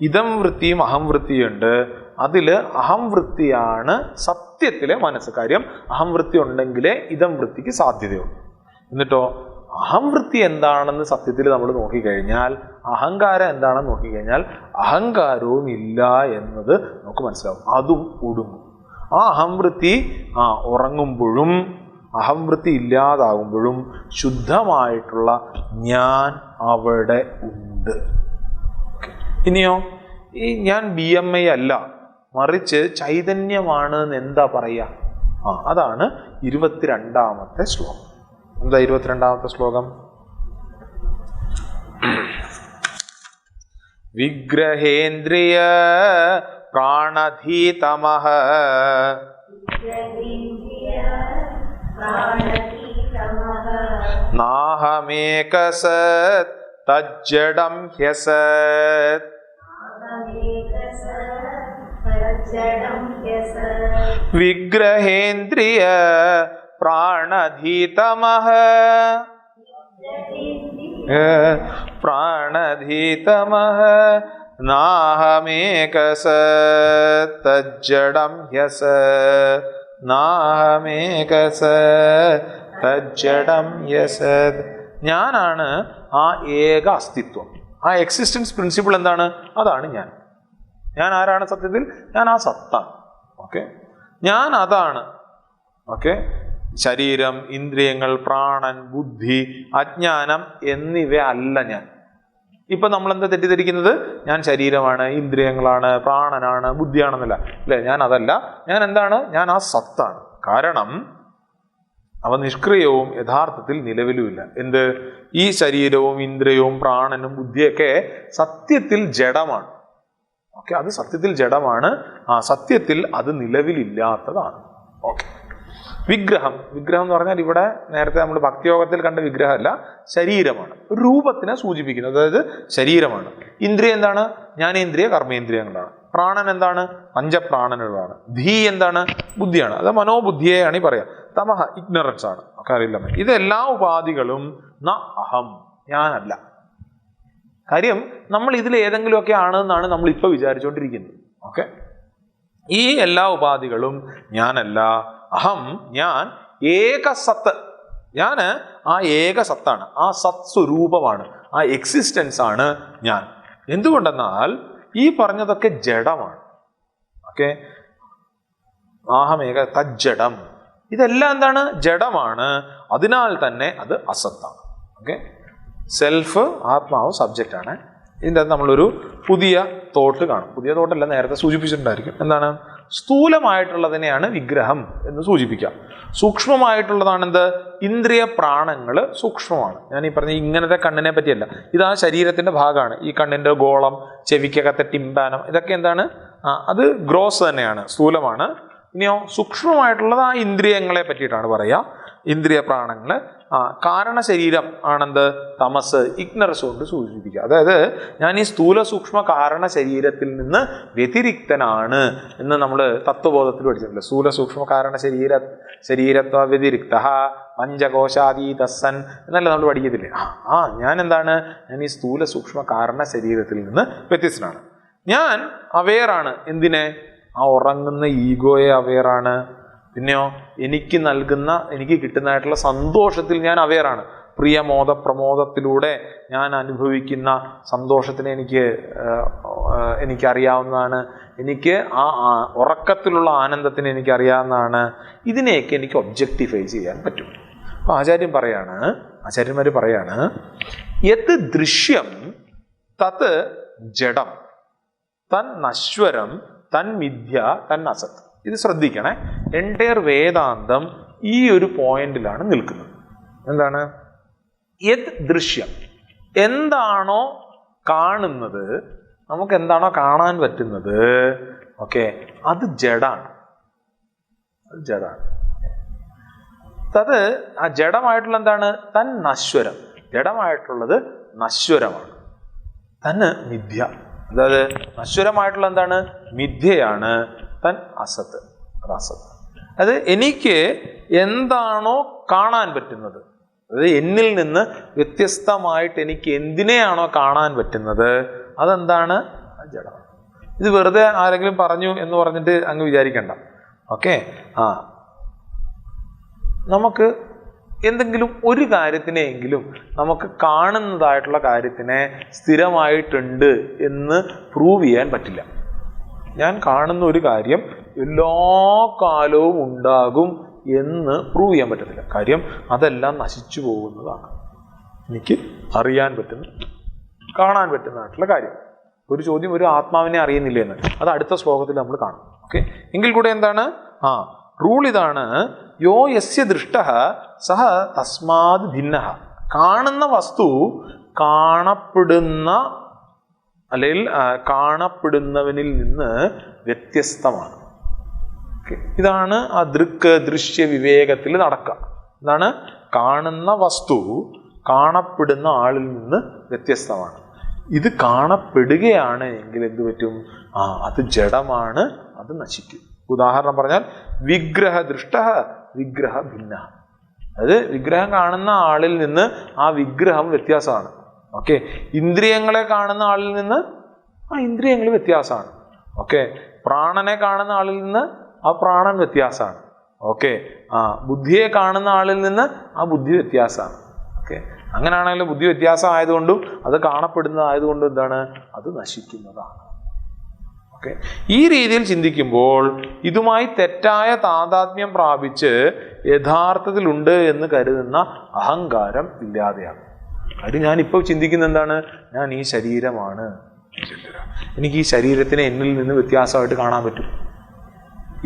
ഇതം വൃത്തിയും അഹം വൃത്തിയും ഉണ്ട്. അതിൽ അഹം വൃത്തിയാണ് സത്യത്തിലെ മനസ്സ്. കാര്യം അഹം വൃത്തി ഉണ്ടെങ്കിലേ ഇതം വൃത്തിക്ക് സാധ്യതയുള്ളൂ. എന്നിട്ടോ അഹം വൃത്തി എന്താണെന്ന് സത്യത്തിൽ നമ്മൾ നോക്കിക്കഴിഞ്ഞാൽ, അഹങ്കാരം എന്താണെന്ന് നോക്കിക്കഴിഞ്ഞാൽ അഹങ്കാരവും ഇല്ല എന്നത് നമുക്ക് മനസ്സിലാവും. അതും ഒടുങ്ങും. ആ അഹംവൃത്തി ഉറങ്ങുമ്പോഴും അഹംവൃത്തി ഇല്ലാതാകുമ്പോഴും ശുദ്ധമായിട്ടുള്ള ഞാൻ അവിടെ ഉണ്ട്. ഇനിയോ ഈ ഞാൻ BMI അല്ല, മറിച്ച് ചൈതന്യമാണ് എന്ന് എന്താ പറയുക? അതാണ് 22ാമത്തെ ശ്ലോകം. എന്താ 22ാമത്തെ ശ്ലോകം? വിഗ്രഹേന്ദ്രിയ പ്രാണധീതമഃ നാഹമേകസത് തജ്ജഡം ഹ്യസത്. വിഗ്രഹേന്ദ്രിയ പ്രാണധീതമഃ പ്രാണധീതമഃ നാഹമേകസത് തജ്ജഡം ഹ്യസത്. നാഹമേകസത് തജ്ജഡം ഹ്യസത്. ഞാനാണ് ആ ഏക അസ്തിത്വം. ആ എക്സിസ്റ്റൻസ് പ്രിൻസിപ്പിൾ എന്താണ്? അതാണ് ഞാൻ. ഞാൻ ആരാണ് സത്യത്തിൽ? ഞാൻ ആ സത്താണ്. ഓക്കെ, ഞാൻ അതാണ്. ഓക്കെ, ശരീരം, ഇന്ദ്രിയങ്ങൾ, പ്രാണൻ, ബുദ്ധി, അജ്ഞാനം എന്നിവ അല്ല ഞാൻ. ഇപ്പൊ നമ്മൾ എന്താ തെറ്റിദ്ധരിക്കുന്നത്? ഞാൻ ശരീരമാണ്, ഇന്ദ്രിയങ്ങളാണ്, പ്രാണനാണ്, ബുദ്ധിയാണെന്നല്ല. അല്ലേ, ഞാൻ അതല്ല. ഞാൻ എന്താണ്? ഞാൻ ആ സത്താണ്. കാരണം അവ നിഷ്ക്രിയവും യഥാർത്ഥത്തിൽ നിലവിലുമില്ല. എന്ത്? ഈ ശരീരവും ഇന്ദ്രിയവും പ്രാണനും ബുദ്ധിയൊക്കെ സത്യത്തിൽ ജഡമാണ്. ഓക്കെ, അത് സത്യത്തിൽ ജഡമാണ്. സത്യത്തിൽ അത് നിലവിലില്ലാത്തതാണ്. ഓക്കെ, വിഗ്രഹം. വിഗ്രഹം എന്ന് പറഞ്ഞാൽ ഇവിടെ നേരത്തെ നമ്മൾ ഭക്തിയോഗത്തിൽ കണ്ട വിഗ്രഹമല്ല, ശരീരമാണ്. രൂപത്തിനെ സൂചിപ്പിക്കുന്നത്, അതായത് ശരീരമാണ്. ഇന്ദ്രിയം എന്താണ്? ജ്ഞാനേന്ദ്രിയ കർമ്മേന്ദ്രിയങ്ങളാണ്. പ്രാണൻ എന്താണ്? പഞ്ചപ്രാണനുകളാണ്. ധീ എന്താണ്? ബുദ്ധിയാണ്. അത് മനോബുദ്ധിയെയാണ് ഈ പറയാം. തമഹ ഇഗ്നറൻസ് ആണ്, ഒക്കെ അറിയില്ല. ഇതെല്ലാ ഉപാധികളും ന അഹം, ഞാനല്ല. കാര്യം നമ്മൾ ഇതിൽ ഏതെങ്കിലുമൊക്കെ ആണെന്നാണ് നമ്മൾ ഇപ്പൊ വിചാരിച്ചുകൊണ്ടിരിക്കുന്നത്. ഓക്കെ, ഈ എല്ലാ ഉപാധികളും ഞാനല്ല. അഹം, ഞാൻ ഏകസത്ത്. ഞാൻ ആ ഏകസത്താണ്, ആ സത് സ്വരൂപമാണ്, ആ എക്സിസ്റ്റൻസ് ആണ് ഞാൻ. എന്തുകൊണ്ടെന്നാൽ ഈ പറഞ്ഞതൊക്കെ ജഡമാണ്. ഓക്കെ, ആഹമേക തജ്ജഡം, ഇതെല്ലാം എന്താണ്? ജഡമാണ്. അതിനാൽ തന്നെ അത് അസത്താണ്. ഓക്കെ, സെൽഫ്, ആത്മാവ് സബ്ജക്റ്റ് ആണ്. ഇതിൻ്റെ അത് നമ്മളൊരു പുതിയ തോട്ട് കാണും. പുതിയ തോട്ടല്ല, നേരത്തെ സൂചിപ്പിച്ചിട്ടുണ്ടായിരിക്കും. എന്താണ്? സ്ഥൂലമായിട്ടുള്ളതിനെയാണ് വിഗ്രഹം എന്ന് സൂചിപ്പിക്കുക. സൂക്ഷ്മമായിട്ടുള്ളതാണ് എന്ത്? ഇന്ദ്രിയ പ്രാണങ്ങൾ സൂക്ഷ്മമാണ്. ഞാൻ ഈ പറഞ്ഞ ഇങ്ങനത്തെ കണ്ണിനെ പറ്റിയല്ല, ഇതാ ശരീരത്തിന്റെ ഭാഗമാണ്. ഈ കണ്ണിന്റെ ഗോളം, ചെവിക്കകത്തെ ടിമ്പാനം, ഇതൊക്കെ എന്താണ്? അത് ഗ്രോസ് തന്നെയാണ്, സ്ഥൂലമാണ്. ഇനിയോ സൂക്ഷ്മമായിട്ടുള്ളത് ആ ഇന്ദ്രിയങ്ങളെ പറ്റിയിട്ടാണ് പറയുക. ഇന്ദ്രിയ പ്രാണങ്ങള് കാരണ ശരീരം ആണെന്ത്? തമസ്, ഇഗ്നറസ് കൊണ്ട് സൂചിപ്പിക്കുക. അതായത് ഞാൻ ഈ സ്ഥൂല സൂക്ഷ്മ കാരണ ശരീരത്തിൽ നിന്ന് വ്യതിരിക്തനാണ് എന്ന് നമ്മൾ തത്വബോധത്തിൽ പഠിച്ചിട്ടില്ല. സ്ഥൂല സൂക്ഷ്മ കാരണ ശരീരത്വ വ്യതിരിക്ത പഞ്ചകോശാതീതസ്സൻ എന്നല്ല നമ്മൾ പഠിക്കത്തില്ലേ? ഞാൻ എന്താണ്? ഞാൻ ഈ സ്ഥൂല സൂക്ഷ്മ കാരണ ശരീരത്തിൽ നിന്ന് വ്യത്യസ്തനാണ്. ഞാൻ അവെയറാണ്. എന്തിനെ? ആ ഉറങ്ങുന്ന ഈഗോയെ അവെയറാണ്. പിന്നെയോ എനിക്ക് കിട്ടുന്നതായിട്ടുള്ള സന്തോഷത്തിൽ ഞാൻ അവെയറാണ്. പ്രിയമോദ പ്രമോദത്തിലൂടെ ഞാൻ അനുഭവിക്കുന്ന സന്തോഷത്തിനെ എനിക്കറിയാവുന്നതാണ്. എനിക്ക് ആ ഉറക്കത്തിലുള്ള ആനന്ദത്തിനെ എനിക്കറിയാവുന്നതാണ്. ഇതിനെയൊക്കെ എനിക്ക് ഒബ്ജക്റ്റിഫൈ ചെയ്യാൻ പറ്റും. അപ്പൊ ആചാര്യന്മാർ പറയാണ് യത് ദൃശ്യം തത് ജഡം തൻ നശ്വരം തൻ മിഥ്യ തൻ അസത്. ഇത് ശ്രദ്ധിക്കണേ. എൻറ്റയർ വേദാന്തം ഈ ഒരു പോയിന്റിലാണ് നിൽക്കുന്നത്. എന്താണ്? യത് ദൃശ്യം, എന്താണോ കാണുന്നത്, നമുക്ക് എന്താണോ കാണാൻ പറ്റുന്നത്, ഓക്കെ, അത് ജഡാണ്. അത് ആ ജഡമായിട്ടുള്ള എന്താണ്? തൻ നശ്വരം. ജഡമായിട്ടുള്ളത് നശ്വരമാണ്. തന് മിഥ്യ, അതായത് നശ്വരമായിട്ടുള്ള എന്താണ്? മിഥ്യയാണ്. തൻ അസത്ത്, അത് അസത്ത്. അത് എനിക്ക് എന്താണോ കാണാൻ പറ്റുന്നത്, അതായത് എന്നിൽ നിന്ന് വ്യത്യസ്തമായിട്ട് എനിക്ക് എന്തിനെയാണോ കാണാൻ പറ്റുന്നത്, അതെന്താണ്? ജഡമാണ്. ഇത് വെറുതെ ആരെങ്കിലും പറഞ്ഞു എന്ന് പറഞ്ഞിട്ട് അങ്ങ് വിചാരിക്കണ്ട. ഓക്കെ, നമുക്ക് എന്തെങ്കിലും ഒരു കാര്യത്തിനെയെങ്കിലും നമുക്ക് കാണുന്നതായിട്ടുള്ള കാര്യത്തിനെ സ്ഥിരമായിട്ടുണ്ട് എന്ന് പ്രൂവ് ചെയ്യാൻ പറ്റില്ല. ഞാൻ കാണുന്ന ഒരു കാര്യം എല്ലാ കാലവും ഉണ്ടാകും എന്ന് പ്രൂവ് ചെയ്യാൻ പറ്റത്തില്ല. കാര്യം അതെല്ലാം നശിച്ചു പോകുന്നതാണ്. എനിക്ക് അറിയാൻ പറ്റുന്ന, കാണാൻ പറ്റുന്നതായിട്ടുള്ള കാര്യം. ഒരു ചോദ്യം, ഒരു ആത്മാവിനെ അറിയുന്നില്ല എന്ന്, അത് അടുത്ത ശ്ലോകത്തിൽ നമ്മൾ കാണും. ഓക്കെ, എങ്കിൽ കൂടെ എന്താണ്? റൂൾ ഇതാണ്. യോ യസ്യ ദൃഷ്ടഃ സഹ തസ്മാത് ഭിന്നഃ. കാണുന്ന വസ്തു കാണപ്പെടുന്ന അല്ലെങ്കിൽ കാണപ്പെടുന്നവനിൽ നിന്ന് വ്യത്യസ്തമാണ്. ഇതാണ് ആ ദൃശ്യ വിവേകത്തിൽ നടക്കുക. എന്താണ്? കാണുന്ന വസ്തു കാണപ്പെടുന്ന ആളിൽ നിന്ന് വ്യത്യസ്തമാണ്. ഇത് കാണപ്പെടുകയാണ് എങ്കിൽ എന്ത് പറ്റും? അത് ജഡമാണ്, അത് നശിക്കും. ഉദാഹരണം പറഞ്ഞാൽ വിഗ്രഹ ദൃഷ്ട വിഗ്രഹ ഭിന്ന. അത് വിഗ്രഹം കാണുന്ന ആളിൽ നിന്ന് ആ വിഗ്രഹം വ്യത്യാസമാണ്. ഓക്കെ, ഇന്ദ്രിയങ്ങളെ കാണുന്ന ആളിൽ നിന്ന് ആ ഇന്ദ്രിയങ്ങൾ വ്യത്യാസമാണ്. ഓക്കെ, പ്രാണനെ കാണുന്ന ആളിൽ നിന്ന് ആ പ്രാണൻ വ്യത്യാസമാണ്. ഓക്കെ, ബുദ്ധിയെ കാണുന്ന ആളിൽ നിന്ന് ആ ബുദ്ധി വ്യത്യാസമാണ്. ഓക്കെ, അങ്ങനെയാണെങ്കിൽ ബുദ്ധി വ്യത്യാസം ആയതുകൊണ്ടും അത് കാണപ്പെടുന്നതായതുകൊണ്ടും എന്താണ്? അത് നശിക്കുന്നതാണ്. ഓക്കെ, ഈ രീതിയിൽ ചിന്തിക്കുമ്പോൾ ഇതുമായി തെറ്റായ താതാത്മ്യം പ്രാപിച്ച് യഥാർത്ഥത്തിലുണ്ട് എന്ന് കരുതുന്ന അഹങ്കാരം ഇല്ലാതെയാണ്. കാര്യം ഞാനിപ്പോൾ ചിന്തിക്കുന്ന എന്താണ്? ഞാൻ ഈ ശരീരമാണ്. എനിക്ക് ഈ ശരീരത്തിനെ എന്നിൽ നിന്ന് വ്യത്യാസമായിട്ട് കാണാൻ പറ്റും.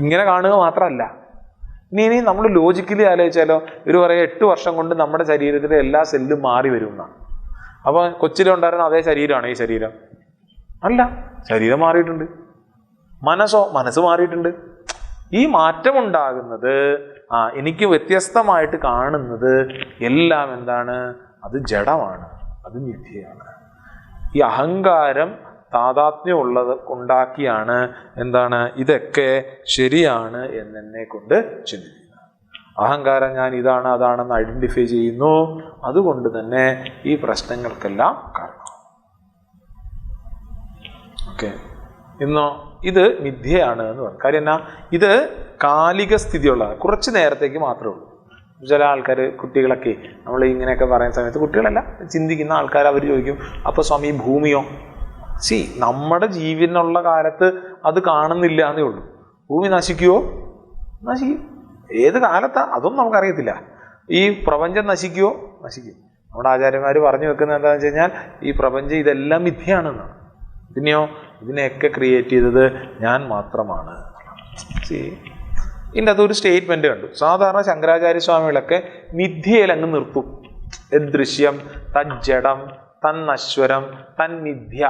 ഇങ്ങനെ കാണുക മാത്രമല്ല, ഇനി നമ്മൾ ലോജിക്കലി ആലോചിച്ചാലോ, ഇവർ പറയാം 8 വർഷം കൊണ്ട് നമ്മുടെ ശരീരത്തിലെ എല്ലാ സെല്ലും മാറി വരും എന്നാണ്. അപ്പോൾ കൊച്ചിലുണ്ടായിരുന്ന അതേ ശരീരമാണ് ഈ ശരീരം? അല്ല, ശരീരം മാറിയിട്ടുണ്ട്. മനസ്സ് മാറിയിട്ടുണ്ട്. ഈ മാറ്റം ഉണ്ടാകുന്നത്, എനിക്ക് വ്യത്യസ്തമായിട്ട് കാണുന്നത് എല്ലാം എന്താണ്? അത് ജഡമാണ്, അത് മിഥ്യയാണ്. ഈ അഹങ്കാരം താതാത്മ്യം ഉണ്ടാക്കിയാണ് എന്താണ് ഇതൊക്കെ ശരിയാണ് എന്നെ കൊണ്ട് ചിന്തിക്കുന്നത്. അഹങ്കാരം ഞാൻ ഇതാണ് അതാണെന്ന് ഐഡന്റിഫൈ ചെയ്യുന്നു. അതുകൊണ്ട് തന്നെ ഈ പ്രശ്നങ്ങൾക്കെല്ലാം കാരണം. ഓക്കെ, ഇന്നോ ഇത് മിഥ്യയാണ് എന്ന് പറയും. കാര്യം എന്നാ? ഇത് കാലിക സ്ഥിതിയുള്ളതാണ്, കുറച്ച് നേരത്തേക്ക് മാത്രമേ ഉള്ളൂ. ചില ആൾക്കാർ, കുട്ടികളൊക്കെ നമ്മൾ ഇങ്ങനെയൊക്കെ പറയുന്ന സമയത്ത്, കുട്ടികളല്ല ചിന്തിക്കുന്ന ആൾക്കാർ, അവർ ചോദിക്കും, അപ്പോൾ സ്വാമി ഭൂമിയോ? നമ്മുടെ ജീവനുള്ള കാലത്ത് അത് കാണുന്നില്ല എന്നേ ഉള്ളൂ. ഭൂമി നശിക്കുവോ? നശിക്കും. ഏത് കാലത്താ അതൊന്നും നമുക്കറിയത്തില്ല. ഈ പ്രപഞ്ചം നശിക്കുവോ? നശിക്കും. നമ്മുടെ ആചാര്യന്മാർ പറഞ്ഞു വെക്കുന്നത് എന്താണെന്ന് വെച്ച് കഴിഞ്ഞാൽ, ഈ പ്രപഞ്ചം ഇതെല്ലാം മിഥ്യയാണെന്നാണ്. പിന്നെയോ ഇതിനെയൊക്കെ ക്രിയേറ്റ് ചെയ്തത് ഞാൻ മാത്രമാണ്. ഇതിൻ്റെ അകത്തൊരു സ്റ്റേറ്റ്മെന്റ് കണ്ടു. സാധാരണ ശങ്കരാചാര്യസ്വാമികളൊക്കെ മിഥ്യയിൽ അങ്ങ് നിർത്തും. ദൃശ്യം, തജ്ജടം, തന്നശ്വരം, തന്നിധ്യ,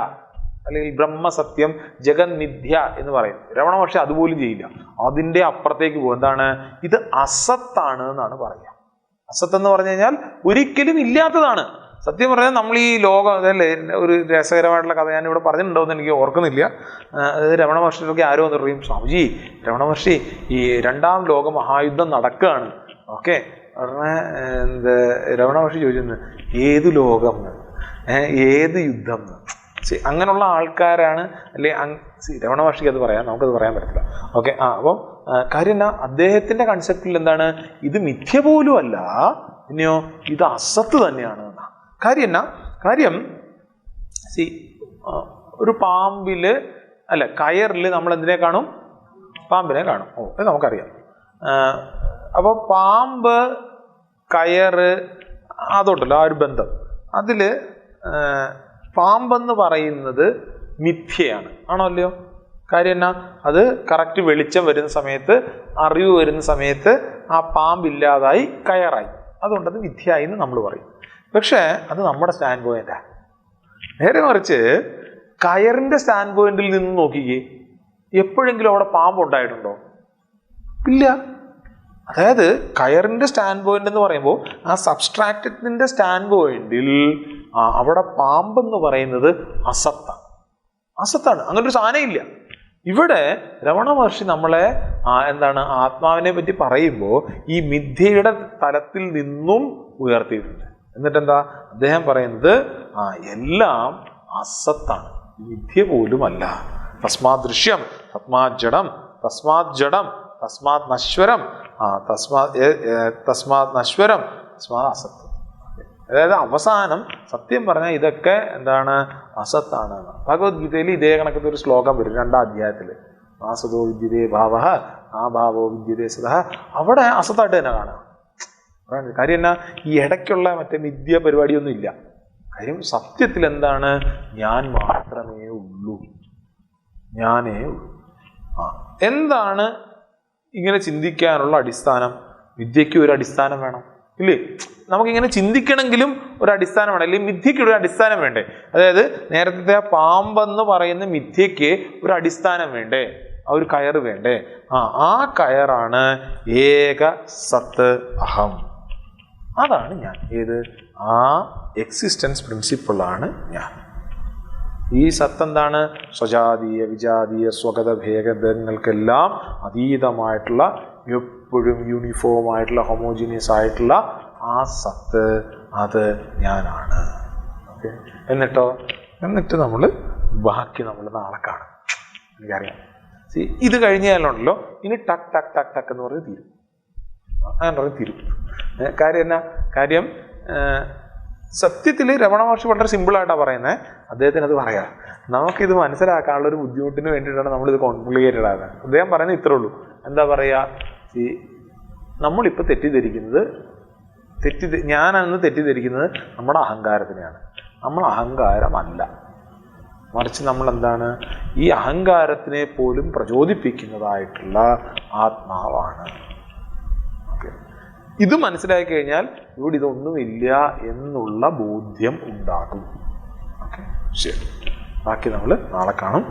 അല്ലെങ്കിൽ ബ്രഹ്മസത്യം, ജഗന്മിഥ്യ എന്ന് പറയും. രമണ മഹർഷി അതുപോലും ചെയ്യില്ല. അതിൻ്റെ അപ്പുറത്തേക്ക് പോകും. എന്താണ്? ഇത് അസത്താണ് എന്നാണ് പറയുക. അസത്ത് എന്ന് പറഞ്ഞു കഴിഞ്ഞാൽ ഒരിക്കലും ഇല്ലാത്തതാണ്. സത്യം പറഞ്ഞാൽ നമ്മൾ ഈ ലോകം, അതല്ലേ ഒരു രസകരമായിട്ടുള്ള കഥ ഞാൻ ഇവിടെ പറഞ്ഞിട്ടുണ്ടോയെന്ന് എനിക്ക് ഓർക്കുന്നില്ല. അതായത് രമണ മഹർഷിയൊക്കെ ആരോ എന്ന് പറയും, സ്വാമിജി രമണ മഹർഷി ഈ 2ാം ലോക മഹായുദ്ധം നടക്കുകയാണ്. ഓക്കെ, ഉടനെ രമണ മഹർഷി ചോദിച്ചിരുന്നു, ഏത് ലോകം, ഏത് യുദ്ധം? അങ്ങനെയുള്ള ആൾക്കാരാണ് അല്ലെ. രമണ മഹർഷിക്ക് അത് പറയാം, നമുക്കത് പറയാൻ പറ്റില്ല. ഓക്കെ, അപ്പം കാര്യം എന്നാ, അദ്ദേഹത്തിന്റെ കൺസെപ്റ്റിൽ എന്താണ്, ഇത് മിഥ്യ പോലും അല്ല, പിന്നെയോ ഇത് അസത്ത് തന്നെയാണ്. കാര്യം എന്നാ, കാര്യം ഒരു പാമ്പില് അല്ല കയറിൽ നമ്മൾ എന്തിനെ കാണും? പാമ്പിനെ കാണും. അത് നമുക്കറിയാം. അപ്പോൾ പാമ്പ്, കയറ്, അതുണ്ടല്ലോ ആ ഒരു ബന്ധം. അതില് പാമ്പെന്ന് പറയുന്നത് മിഥ്യയാണ്, ആണോ അല്ലയോ? കാര്യം എന്നാ, അത് കറക്റ്റ് വെളിച്ചം വരുന്ന സമയത്ത്, അറിവ് വരുന്ന സമയത്ത് ആ പാമ്പില്ലാതായി കയറായി, അതുകൊണ്ടത് മിഥ്യയായി എന്ന് നമ്മൾ പറയും. പക്ഷേ അത് നമ്മുടെ സ്റ്റാൻഡ് പോയിന്റാണ്. നേരെ മറിച്ച് കയറിന്റെ സ്റ്റാൻഡ് പോയിന്റിൽ നിന്ന് നോക്കിക്കേ, എപ്പോഴെങ്കിലും അവിടെ പാമ്പ് ഉണ്ടായിട്ടുണ്ടോ? ഇല്ല. അതായത് കയറിന്റെ സ്റ്റാൻഡ് പോയിന്റ് എന്ന് പറയുമ്പോൾ ആ സബ്സ്ട്രാക്റ്റിന്റെ സ്റ്റാൻഡ് പോയിന്റിൽ അവിടെ പാമ്പെന്ന് പറയുന്നത് അസത്താണ്. അങ്ങനൊരു സാധനം ഇല്ല. ഇവിടെ രമണ മഹർഷി നമ്മളെ എന്താണ്, ആത്മാവിനെ പറ്റി പറയുമ്പോൾ ഈ മിഥ്യയുടെ തലത്തിൽ നിന്നും ഉയർത്തിയിട്ടുണ്ട്. എന്നിട്ടെന്താ അദ്ദേഹം പറയുന്നത്? എല്ലാം അസത്താണ്, മിഥ്യ പോലുമല്ല. തസ്മാത് ദൃശ്യം, തസ്മാത് ജഡം, തസ്മാത് ജഡം, തസ്മാത് നശ്വരം, തസ്മാത് നശ്വരം, തസ്മാത് അസത്ത്. അതായത് അവസാനം സത്യം പറഞ്ഞാൽ ഇതൊക്കെ എന്താണ്? അസത്താണ്. ഭഗവത്ഗീതയിൽ ഇതേ കണക്കത്തെ ഒരു ശ്ലോകം വരും 2ാം അധ്യായത്തില്. ആസതോ വിദ്യതേ ഭാവഃ ആ ഭാവോ വിദ്യതേ സതഃ. അവിടെ അസത്തായിട്ട് തന്നെ കാണാം. കാര്യം എന്നാ, ഈ ഇടയ്ക്കുള്ള മറ്റേ മിഥ്യ പരിപാടിയൊന്നും ഇല്ല. കാര്യം സത്യത്തിൽ എന്താണ്? ഞാൻ മാത്രമേ ഉള്ളൂ, ഞാനേ ഉള്ളൂ. എന്താണ് ഇങ്ങനെ ചിന്തിക്കാനുള്ള അടിസ്ഥാനം? വിദ്യയ്ക്ക് ഒരു അടിസ്ഥാനം വേണം, ഇല്ലേ? നമുക്കിങ്ങനെ ചിന്തിക്കണമെങ്കിലും ഒരു അടിസ്ഥാനം വേണം, അല്ലെങ്കിൽ മിഥ്യയ്ക്ക് ഒരു അടിസ്ഥാനം വേണ്ടേ? അതായത് നേരത്തെ പാമ്പെന്ന് പറയുന്ന മിഥ്യയ്ക്ക് ഒരു അടിസ്ഥാനം വേണ്ടേ? ആ ഒരു കയറ് വേണ്ടേ? ആ കയറാണ് ഏക സത്ത് അഹം. അതാണ് ഞാൻ. ഏത്? ആ എക്സിസ്റ്റൻസ് പ്രിൻസിപ്പിളാണ് ഞാൻ. ഈ സത്ത് എന്താണ്? സ്വജാതീയ, വിജാതീയ, സ്വഗത ഭേദങ്ങൾക്കെല്ലാം അതീതമായിട്ടുള്ള, എപ്പോഴും യൂണിഫോം ആയിട്ടുള്ള, ഹോമോജീനിയസ് ആയിട്ടുള്ള ആ സത്ത്, അത് ഞാനാണ്. ഓക്കെ, എന്നിട്ട് നമ്മൾ ബാക്കി നമ്മൾ നാളെ കാണും. എനിക്കറിയാം. ഇത് കഴിഞ്ഞാലുണ്ടല്ലോ ഇനി ടക്ക് ടക്ക് ടക്ക് ടക്ക് എന്ന് പറഞ്ഞ് തീരും. അങ്ങനെ പറഞ്ഞ് തീരും. കാര്യം എന്നാ? കാര്യം സത്യത്തിൽ രമണ മഹർഷി വളരെ സിമ്പിളായിട്ടാണ് പറയുന്നത്. അദ്ദേഹത്തിന് അത് പറയാം. നമുക്കിത് മനസ്സിലാക്കാനുള്ള ഒരു ബുദ്ധിമുട്ടിന് വേണ്ടിയിട്ടാണ് നമ്മളിത് കോംപ്ലിക്കേറ്റഡ് ആകുന്നത്. അദ്ദേഹം പറയുന്നത് ഇത്രേ ഉള്ളൂ. എന്താ പറയുക? നമ്മളിപ്പോൾ ഞാനെന്ന് തെറ്റിദ്ധരിക്കുന്നത് നമ്മുടെ അഹങ്കാരത്തിനെയാണ്. നമ്മൾ അഹങ്കാരമല്ല, മറിച്ച് നമ്മൾ എന്താണ്? ഈ അഹങ്കാരത്തിനെ പോലും പ്രചോദിപ്പിക്കുന്നതായിട്ടുള്ള ആത്മാവാണ്. ഇത് മനസ്സിലാക്കി കഴിഞ്ഞാൽ ഇവിടെ ഇതൊന്നുമില്ല എന്നുള്ള ബോധ്യം ഉണ്ടാകും. ഓക്കെ, ശരി. ബാക്കി നമ്മൾ നാളെ കാണും.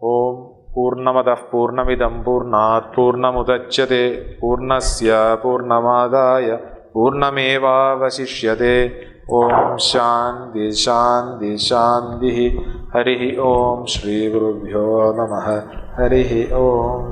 ഓം പൂർണ്ണമദഃ പൂർണ്ണമിദം പൂർണ്ണാത് പൂർണ്ണമുദച്യതേ പൂർണ്ണസ്യ പൂർണ്ണമാദായ പൂർണ്ണമേവാവശിഷ്യതേ. ഓം ശാന്തി ശാന്തി ശാന്തി. ഹരി ഓം. ശ്രീ ഗുരുഭ്യോ നമഃ. ഹരി ഓം.